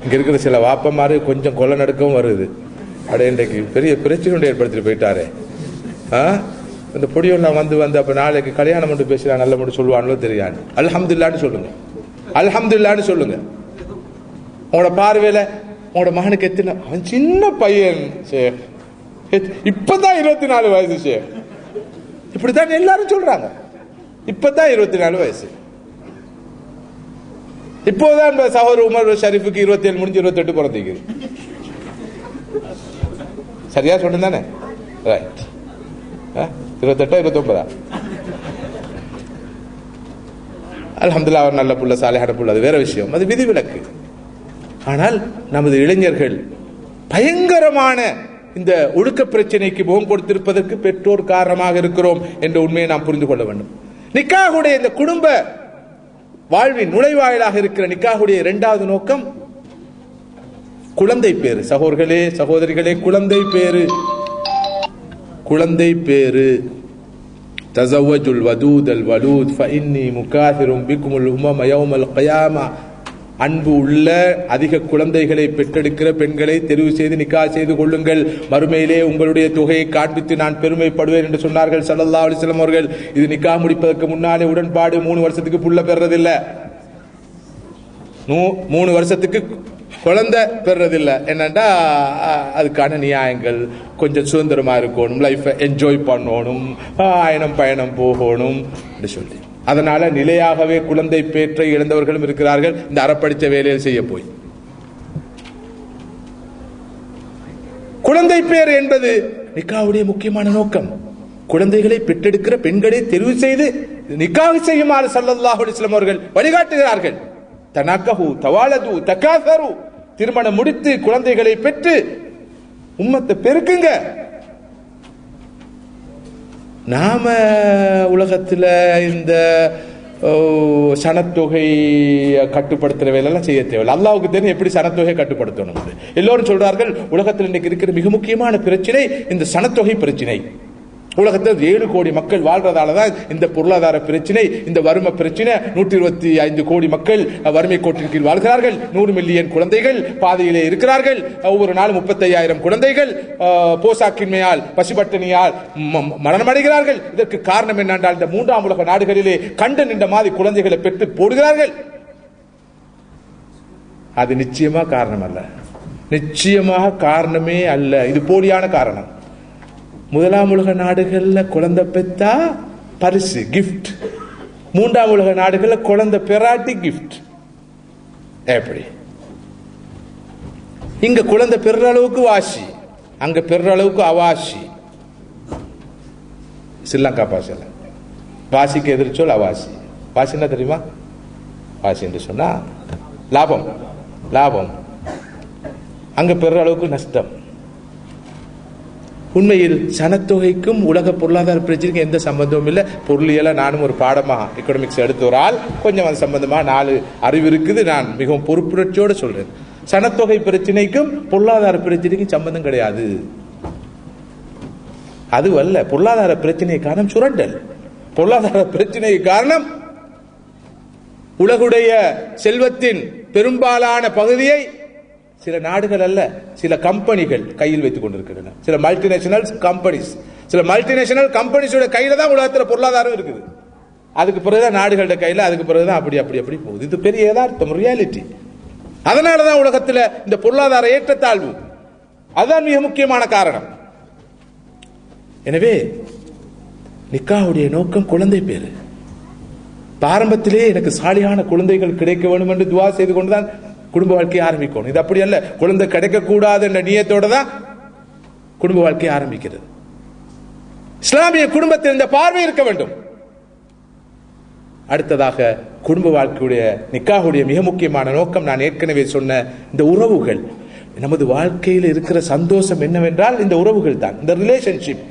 இங்க இருக்கிற சில வாப்பமாரு கொஞ்சம் கொள்ள நடுக்கவும் வருது. அடைய இன்றைக்கு பெரிய பிரச்சனை ஏற்படுத்திட்டு போயிட்டாரு. இந்த பொடியெல்லாம் வந்து அப்ப நாளைக்கு கல்யாணம் மட்டும் பேசுறா, நல்ல மட்டும் சொல்லுவானோ தெரியாது. அல்ஹம்துலில்லாஹ்னு சொல்லுங்க, அல்ஹம்துலில்லாஹ்னு சொல்லுங்க. உங்களோட பார்வையில உங்களோட மகனுக்கு எத்தனை, அவன் சின்ன பையன், இப்பதான் 24 வயசு ஷேக், இப்படித்தான் எல்லாரும் சொல்றாங்க. இப்பதான் 24 வயசு. இப்போதான் சகோதரர் உமர் ஷரீஃபுக்கு 27 முடிஞ்சு 28 பிறந்திருக்கு. சரியா சொன்னேன் தானே? ரைட். 28 29. அல்ஹம்துலில்லாஹ், அவர் நல்ல புள்ள, சாலிஹான புள்ள, அது வேற விஷயம், அது விதிவிலக்கு. ஆனால் நமது இளைஞர்கள் பயங்கரமான இந்த ஒழுக்க பிரச்சனைக்கு முகம் கொடுத்திருப்பதற்கு பெற்றோர் காரணமாக இருக்கிறோம் என்ற உண்மையை நாம் புரிந்து கொள்ள வேண்டும். நிக்காஹுடைய இந்த குடும்ப வாழ்வின் நுழைவாயிலாக இருக்கிற நிக்காஹுடைய இரண்டாவது நோக்கம் குழந்தை பேரு. சகோதரர்களே, சகோதரிகளே, குழந்தை பேரு, குழந்தை பேரு. தஸவ்வஜுல் வதூதல் வலூத் ஃபஇன்னி முகாதிரும் பிக்குமுல் உம்மம யௌமல் கியாமா. அன்பு உள்ள அதிக குழந்தைகளை பெற்றெடுக்கிற பெண்களை தெரிவு செய்து நிக்கா செய்து கொள்ளுங்கள், மறுமையிலே உங்களுடைய தொகையை காண்பித்து நான் பெருமைப்படுவேன் என்று சொன்னார்கள் ஸல்லல்லாஹு அலைஹி வஸல்லம் அவர்கள். இது நிக்கா முடிப்பதற்கு முன்னாலே உடன்பாடு 3 வருஷத்துக்கு புள்ள பெறதில்லை, 3 வருஷத்துக்கு குழந்தை பெறதில்லை. என்னண்டா அதுக்கான நியாயங்கள், கொஞ்சம் சுதந்திரமா இருக்கணும், லைஃபை என்ஜாய் பண்ணணும், பயணம் போகணும் அப்படி சொல்லி. அதனால நிலையாகவே குழந்தை பேற்றை இழந்தவர்களும் இருக்கிறார்கள் இந்த அறப்படித்த வேலையில் செய்ய போய். குழந்தை பேர் என்பது நிக்காவுடைய முக்கியமான நோக்கம். குழந்தைகளை பெற்றெடுக்கிற பெண்களை தெரிவு செய்து நிக்காஹ் செய்யுமாறு ஸல்லல்லாஹு அலைஹி வஸல்லம் அவர்கள் வழிகாட்டுகிறார்கள். தனக்கஹு தவாலது தகாஸரு, திருமணம் முடித்து குழந்தைகளை பெற்று உம்மத்தை பெருக்குங்க. நாம உலகத்தில் இந்த சனத்தொகை கட்டுப்படுத்துற வேலையெல்லாம் செய்ய தேவையில்லை. அல்லாஹ்வுக்கு தெரியும் எப்படி சனத்தொகை கட்டுப்படுத்தணும். எல்லோரும் சொல்றார்கள் உலகத்தில் இன்னைக்கு இருக்கிற மிக முக்கியமான பிரச்சனை இந்த சனத்தொகை பிரச்சனை. உலகத்தில் 7 கோடி மக்கள் வாழ்றதாலதான் இந்த பொருளாதார பிரச்சனை, இந்த வறுமை பிரச்சனை. 125 கோடி மக்கள் வறுமை கோட்டின் கீழ் வாழ்கிறார்கள். 100 மில்லியன் குழந்தைகள் பாதையிலே இருக்கிறார்கள். ஒவ்வொரு நாள் 35,000 குழந்தைகள் போசாக்கின்மையால் பசிபட்டினியால் மரணமடைகிறார்கள். இதற்கு காரணம் என்னென்றால் இந்த 3ஆம் உலக நாடுகளிலே கண்டு நின்ற மாதிரி குழந்தைகளை பெற்று போடுகிறார்கள். அது நிச்சயமா காரணம் அல்ல, நிச்சயமாக காரணமே அல்ல. இது போலியான காரணம். 1ஆம் உலக நாடுகள்ல குழந்தை பெற்றா பரிசு கிஃப்ட், 3ஆம் உலக நாடுகள்ல குழந்தை பெறாட்டி கிஃப்ட். எப்படி இங்க குழந்தை பெற அளவுக்கு வாசி, அங்க பெற அளவுக்கு அவாசி. ஸ்ரீலங்கா பாஷையில வாசிக்கு எதிர்ச்சொல் அவாசி. வாசின்னா தெரியுமா? வாசி என்று சொன்னா லாபம், லாபம். அங்க பெற அளவுக்கு நஷ்டம். உண்மையில் சனத்தொகைக்கும் உலக பொருளாதார பிரச்சனைக்கும் எந்த சம்பந்தமும் இல்லை. பொருளியல நானும் ஒரு பாடமா எக்கனாமிக்ஸ் எடுத்த ஒரு ஆள், கொஞ்சம் அது சம்பந்தமா 4 அறிவு இருக்குது. நான் மிகவும் பொறுப்புணர்ச்சியோடு சொல்றேன். சனத்தொகை பிரச்சனைக்கும் பொருளாதார பிரச்சனைக்கும் சம்பந்தம் கிடையாது. அதுவல்ல பொருளாதார பிரச்சனை காரணம் சுரண்டல். பொருளாதார பிரச்சனை காரணம் உலகுடைய செல்வத்தின் பெரும்பாலான பகுதியை சில நாடுகள் அல்ல, சில கம்பெனிகள் கையில் வைத்துக் கொண்டிருக்கின்றன. சில மல்டிநேஷனல் கம்பெனிஸ், சில மல்டிநேஷனல் கம்பெனிஸோட கையில தான் உலகத்தில் பொருளாதாரம் இருக்குது. அதுக்கு பிறகுதான் நாடுகளோட கையில, அதுக்கு பிறகுதான் அப்படி அப்படி அப்படி போகுது. இது பெரிய யதார்த்தம், ரியாலிட்டி. அதனாலதான் உலகத்தில் இந்த பொருளாதார ஏற்றத்தாழ்வு, அதுதான் மிக முக்கியமான காரணம். எனவே நிக்காஹுடைய நோக்கம் குழந்தை பேரு. ஆரம்பத்திலே எனக்கு சாலியான குழந்தைகள் கிடைக்க வேண்டும் என்று துவா செய்து கொண்டுதான் குடும்ப வாழ்க்கையை ஆரம்பிக்கணும். இது அப்படி அல்ல, குழந்தை கிடைக்க கூடாது என்ற நியத்தோட தான் குடும்ப வாழ்க்கையை ஆரம்பிக்கிறது. இஸ்லாமிய குடும்பத்தில் இந்த பார்வை இருக்க வேண்டும். அடுத்ததாக குடும்ப வாழ்க்கையுடைய நிக்காஹுடைய மிக முக்கியமான நோக்கம் நான் ஏற்கனவே சொன்ன இந்த உறவுகள். நமது வாழ்க்கையில் இருக்கிற சந்தோஷம் என்னவென்றால் இந்த உறவுகள் தான், இந்த ரிலேஷன்ஷிப்.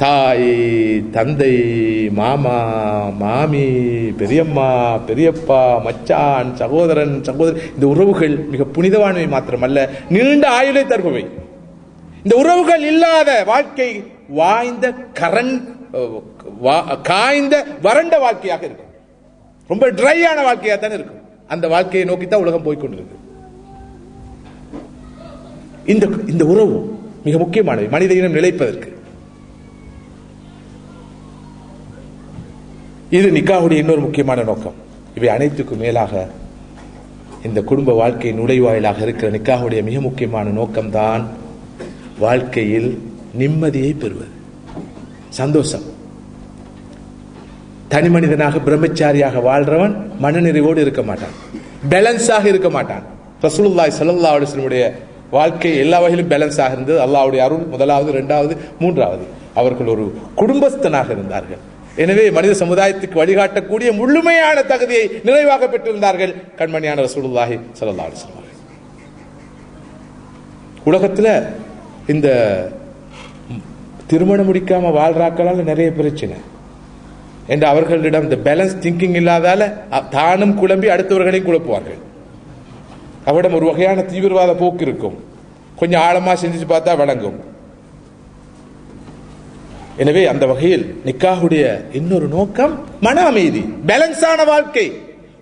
தாய், தந்தை, மாமா, மாமி, பெரியம்மா, பெரியப்பா, மச்சான், சகோதரன், சகோதரி, இந்த உறவுகள் மிக புனிதமானவை மாத்திரமல்ல, நீண்ட ஆயுளை தருபவை. இந்த உறவுகள் இல்லாத வாழ்க்கை வாய்ந்த காய்ந்த வறண்ட வாழ்க்கையாக இருக்கும். ரொம்ப ட்ரையான வாழ்க்கையாக தான் இருக்கும். அந்த வாழ்க்கையை நோக்கித்தான் உலகம் போய்கொண்டிருக்கு. இந்த உறவு மிக முக்கியமானவை மனித இனம் நிலைப்பதற்கு. இது நிக்காஹுடைய இன்னொரு முக்கியமான நோக்கம். இவை அனைத்துக்கும் மேலாக இந்த குடும்ப வாழ்க்கை நுழைவாயிலாக இருக்கிற நிக்காஹுடைய மிக முக்கியமான நோக்கம்தான் வாழ்க்கையில் நிம்மதியை பெறுவது, சந்தோஷம். தனி மனிதனாக பிரம்மச்சாரியாக வாழ்றவன் மனநிறைவோடு இருக்க மாட்டான், பேலன்ஸாக இருக்க மாட்டான். ரசூலுல்லாஹி ஸல்லல்லாஹு அலைஹி வஸல்லம் வாழ்க்கை எல்லா வகையிலும் பேலன்ஸாக இருந்தது. அல்லாஹ்வுடைய அருள் 1வது, 2வது, 3வது. அவர்கள் ஒரு குடும்பஸ்தனாக இருந்தார்கள். எனவே மனித சமுதாயத்துக்கு வழிகாட்டக்கூடிய முழுமையான தகுதியை நிறைவாக பெற்றிருந்தார்கள் கண்மணியான ரசூலுல்லாஹி ஸல்லல்லாஹு அலைஹி வஸல்லம். உலகத்தில் இந்த திருமணம் முடிக்காம வாழ்றாக்களால் நிறைய பிரச்சனை என்று அவர்களிடம் இந்த பேலன்ஸ் திங்கிங் இல்லாதால தானும் குழம்பி அடுத்தவர்களையும் குழப்புவார்கள். அவரிடம் ஒரு வகையான தீவிரவாத போக்கு இருக்கும். கொஞ்சம் ஆழமா சிந்திச்சு பார்த்தா வழங்கும். எனவே அந்த வகையில் நிக்காஹுடைய இன்னொரு நோக்கம் மன அமைதி, பேலன்ஸான வாழ்க்கை.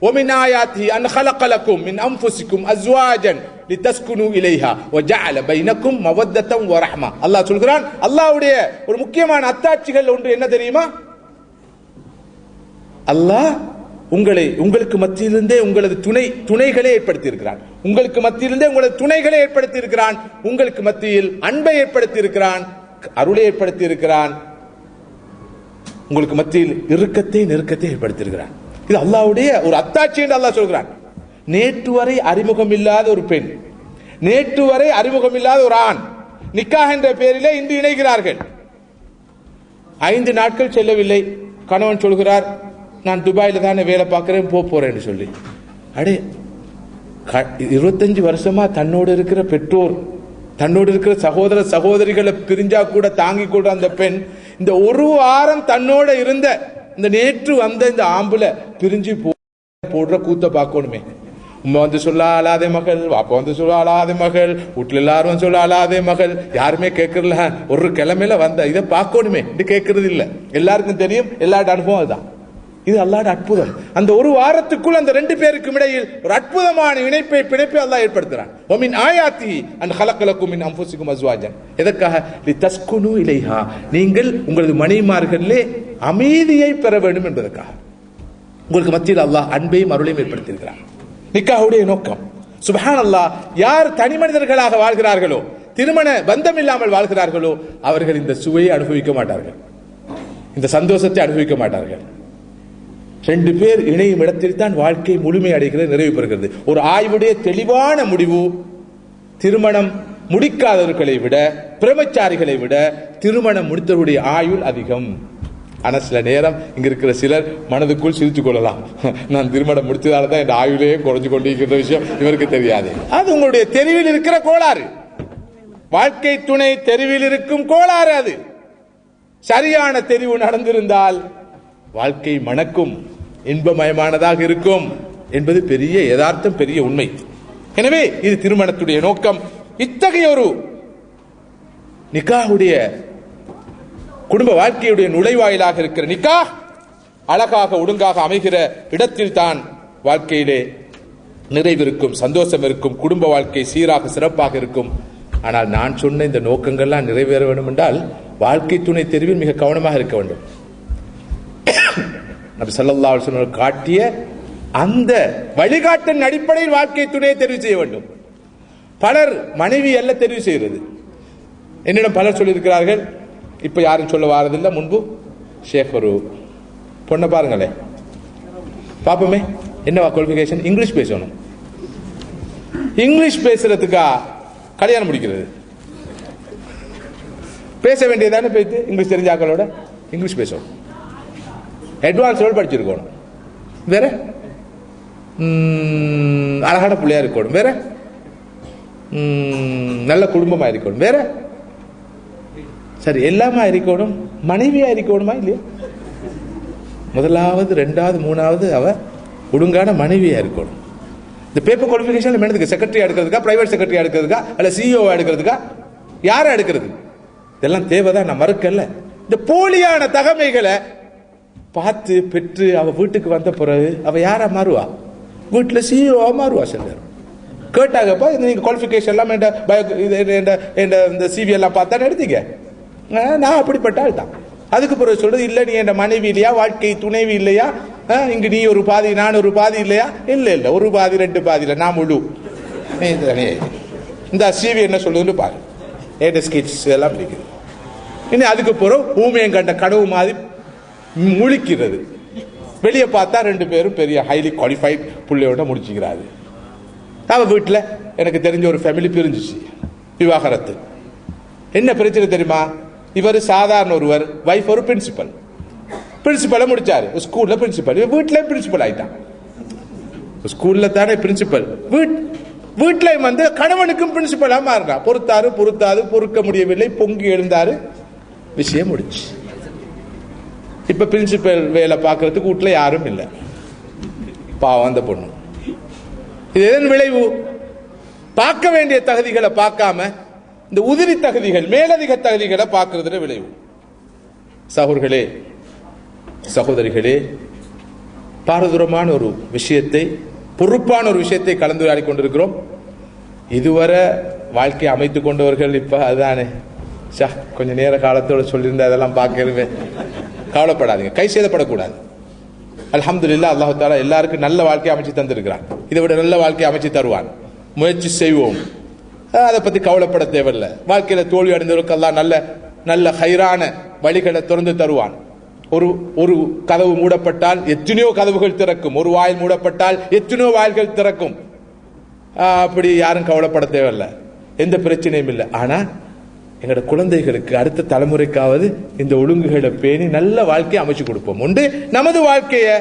ومن آياته أن خلق لكم من أنفسكم أزواجا لتسكنوا إليها وجعل بينكم مودة ورحمة. அல்லாஹ் சொல்கிறான், அல்லாஹ்வுடைய ஒரு முக்கியமான அத்தாட்சிகள் ஒன்று என்ன தெரியுமா? அல்லாஹ் உங்களுக்கு மத்தியிலிருந்தே உங்களது துணைகளை ஏற்படுத்தி இருக்கிறான். உங்களுக்கு மத்தியிலிருந்தே உங்களது துணைகளை ஏற்படுத்தி இருக்கிறான். உங்களுக்கு மத்தியில் அன்பை ஏற்படுத்தி இருக்கிறான், அருளை ஏற்படுத்தி இருக்கிறான். உங்களுக்கு மத்தியில் நெருக்கத்தை ஏற்படுத்தி இருக்கிறான். இது அல்லாஹ்வுடைய ஒரு அத்தாட்சி என்று அல்லாஹ் சொல்கிறான். நேற்று வரை அறிமுகம் இல்லாத ஒரு பெண், நேற்று வரை அறிமுகம் இல்லாத ஒரு ஆண் நிக்காஹ் என்ற பெயரிலே இன்று இணைகிறார்கள். 5 நாட்கள் செல்லவில்லை. கணவன் சொல்கிறார், நான் துபாயில தானே வேலை பார்க்கிறேன், போறேன்னு சொல்லி. அடே 25 வருஷமா தன்னோடு இருக்கிற பெற்றோர், தன்னோடு இருக்கிற சகோதர சகோதரிகளை பிரிஞ்சா கூட தாங்கிக் கொள்ற அந்த பெண் இந்த ஒரு வாரம் தன்னோட இருந்த இந்த நேற்று வந்த இந்த ஆம்புல பிரிஞ்சு போடுற கூத்த பார்க்கணுமே. உம்மா வந்து சொல்ல ஆளாதே மகள், வாப்பா வந்து சொல்ல ஆளாதே மகள், வீட்டுல எல்லாரும் சொல்ல ஆளாதே மகள், யாருமே கேட்கறல. ஒரு கிழமையில வந்த இதை பார்க்கணுமே இது கேட்கறது இல்ல. எல்லாருக்கும் தெரியும், எல்லாரோட அனுபவம் அதுதான். இது அல்லாஹ்வுடைய அற்புதம். அந்த ஒரு வாரத்துக்குள் அந்த 2 பேருக்கும் இடையில் ஒரு அற்புதமான பிணைப்பை அல்லாஹ் ஏற்படுத்துறான். வமின் ஆயாத்திஹி அன் ஹலகலக்கும் மின் அன்ஃபுசிக்கும் அஸ்வாஜன். எதற்காக? லிதஸ்குனு இலைஹா, நீங்கள் உங்களது மனைவிமார்களிலே அமைதியை பெற வேண்டும் என்பதற்காக. உங்களுக்கு மத்தியில் அல்லாஹ் அன்பையும் அருளையும் ஏற்படுத்தியிருக்கிறான். நிக்காஹுடைய நோக்கம் சுப்ஹானல்லாஹ். யார் தனி மனிதர்களாக வாழ்கிறார்களோ, திருமண பந்தம் இல்லாமல் வாழ்கிறார்களோ, அவர்கள் இந்த சுவையை அனுபவிக்க மாட்டார்கள், இந்த சந்தோஷத்தை அனுபவிக்க மாட்டார்கள். 2 பேர் இணையும் இடத்தில் தான் வாழ்க்கை முழுமை அடைகிறது, நிறைவு பெறுகிறது. ஒரு ஆய்வுடைய தெளிவான முடிவு, திருமணம் முடிக்காதவர்களை விட, பிரம்மச்சாரிகளை விட திருமணம் முடித்தவருடைய ஆயுள் அதிகம். ஆனா சில நேரம் இங்க இருக்கிற சிலர் மனதுக்குள் சிரித்துக் கொள்ளலாம், நான் திருமணம் முடித்ததால தான் என் ஆயுளையே குறைஞ்சு கொண்டிருக்கிற விஷயம் இவருக்கு தெரியாது. அது உங்களுடைய தெருவில் இருக்கிற கோளாறு, வாழ்க்கை துணை தெருவில் இருக்கும் கோளாறு. அது சரியான தெரிவு நடந்திருந்தால் வாழ்க்கை மணக்கும், இன்பமயமானதாக இருக்கும் என்பது பெரிய யதார்த்தம், பெரிய உண்மை. எனவே இது திருமணத்துடைய நோக்கம். இத்தகைய ஒரு நிக்காஹுடைய குடும்ப வாழ்க்கையுடைய நுழைவாயிலாக இருக்கிற நிக்காஹ் அழகாக ஒழுங்காக அமைகிற இடத்தில் தான் வாழ்க்கையிலே நிறைவிருக்கும், சந்தோஷம் இருக்கும், குடும்ப வாழ்க்கை சீராக சிறப்பாக இருக்கும். ஆனால் நான் சொன்ன இந்த நோக்கங்கள்லாம் நிறைவேற வேண்டும் என்றால் வாழ்க்கை துணை தெரிவில் மிக கவனமாக இருக்க வேண்டும். நபி ஸல்லல்லாஹு அலைஹி வஸல்லம் காட்டிய அந்த வழிகாட்டின் அடிப்படையில் வாழ்க்கை துணையை தெரிவு செய்ய வேண்டும். பலர் மனைவி அல்ல தெரிவு செய்கிறது. என்னிடம் பலர் சொல்லியிருக்கிறார்கள், இப்ப யாரும் சொல்ல வாரதில்லை, முன்பு ஷேக் ஒரு பொண்ணை பாருங்களேன், பாப்போமே என்னவா குவாலிஃபிகேஷன், இங்கிலீஷ் பேசணும். இங்கிலீஷ் பேசுறதுக்கா கல்யாணம் முடிக்கிறது? பேச வேண்டியதானே, பேசி இங்கிலீஷ் தெரிஞ்சாக்களோட இங்கிலீஷ் பேசணும், அட்வான்ஸ் லெவல் படிச்சிருக்கணும், வேற அழகான பிள்ளையா இருக்கணும், வேற நல்ல குடும்பமா இருக்கணும், வேற சரி எல்லாமா இருக்கணும், மனைவியா இருக்கணுமா இல்லையா? முதலாவது, 2வது, 3வது அவ ஒழுங்கான மனைவியா இருக்கணும். இந்த பேப்பர் குவாலிஃபிகேஷன் என்னதுக்கு? செக்ரட்டரியா எடுக்கிறதுக்கா, பிரைவேட் செக்ரட்டரியா எடுக்கிறதுக்கா, அல்ல சிஇஓ எடுக்கிறதுக்கா, யாரா எடுக்கிறது? இதெல்லாம் தேவைதான், நான் மறுக்கல. இந்த போலியான தகமைகளை பார்த்து பெற்று அவ வீட்டுக்கு வந்த பிறகு அவ யாரா மாறுவா? வீட்டுல சிஇஓ மாறுவா. சில நேரம் கேட்டாங்கப்பா, நீங்க குவாலிஃபிகேஷன் எல்லாம் இந்த சிவி எல்லாம் பார்த்தா எடுத்தீங்க, நான் அப்படிப்பட்ட ஆள் தான். அதுக்கு பிறகு சொல்றது இல்ல, நீ என் மனைவி இல்லையா, வாழ்க்கை துணைவி இல்லையா, இங்க நீ ஒரு பாதி நான் ஒரு பாதி இல்லையா? இல்ல இல்ல, ஒரு பாதி 2 பாதி இல்ல, நான் முழு. இந்த சிவி என்ன சொல்லுதுன்னு பாரு, ஸ்கெட்ச் எல்லாம் பிடிக்குது. இனி அதுக்கு பிறகு ஊமையம் கண்ட கனவு மாதிரி முழிக்கிறது. வெளியே பார்த்தா 2 பேரும் பெரிய ஹைலி குவாலிஃபைட் பிள்ளையோட முடிச்சுக்கிறாரு. அவ வீட்டுல எனக்கு தெரிஞ்ச ஒரு ஃபேமிலி பிரிஞ்சிச்சு, விவாகரத்து. என்ன பிரச்சனை தெரியுமா? இவர் சாதாரண ஒருவர், வைஃப் ஒரு பிரின்சிபலை முடிச்சாரு, ஸ்கூல்ல பிரின்சிபல், வீட்டுல பிரின்சிபல் ஆயிட்டான். ஸ்கூல்ல தானே பிரின்சிபல், வீட்டுல வந்து கணவனுக்கும் பிரின்சிபலா மாறினா, பொறுக்க முடியவில்லை, பொங்கி எழுந்தாரு, விஷயம் முடிச்சு. இப்ப பிரின்சிபல் வேலை பார்க்கறதுக்கு வீட்டுல யாரும் இல்லை, பாவம் அந்த பொண்ணு. இது எதன் விளைவு? பார்க்க வேண்டிய தகுதிகளை பார்க்காம இந்த உதிரி தகுதிகள், மேலதிக தகுதிகளை பார்க்கறதுல விளைவு. சகோதரர்களே, சகோதரிகளே, பாரதூரமான ஒரு விஷயத்தை, பொறுப்பான ஒரு விஷயத்தை கலந்துரையாடி கொண்டிருக்கிறோம். இதுவரை வாழ்க்கையை அமைத்துக் கொண்டவர்கள் இப்ப அதுதானே கொஞ்சம் நேர காலத்தோடு சொல்லியிருந்தா அதெல்லாம் பார்க்கவே. கவலைப்படாதீங்க, கை சேதப்படக்கூடாது. அல்ஹம்துலில்லாஹ், அல்லாஹ் தஆலா எல்லாருக்கும் நல்ல வாழ்க்கையை அமைச்சு தந்திருக்கிறான். இதை விட நல்ல வாழ்க்கையை அமைச்சு தருவான். முயற்சி செய்வோம், அதை பத்தி கவலைப்பட தேவையில்லை. வாழ்க்கையில தோல்வி அடைந்தவருக்கு அல்லாஹ் நல்ல நல்ல ஹைரான வழிகளை திறந்து தருவான். ஒரு கதவு மூடப்பட்டால் எத்தனையோ கதவுகள் திறக்கும். ஒரு வாயில் மூடப்பட்டால் எத்தனையோ வாயில்கள் திறக்கும். அப்படி யாரும் கவலைப்பட தேவையில்லை, எந்த பிரச்சனையும் இல்லை. ஆனா எங்களோட குழந்தைகளுக்கு, அடுத்த தலைமுறைக்காவது இந்த ஒழுங்குகளை பேணி நல்ல வாழ்க்கையை அமைச்சு கொடுப்போம். உண்டு நமது வாழ்க்கையை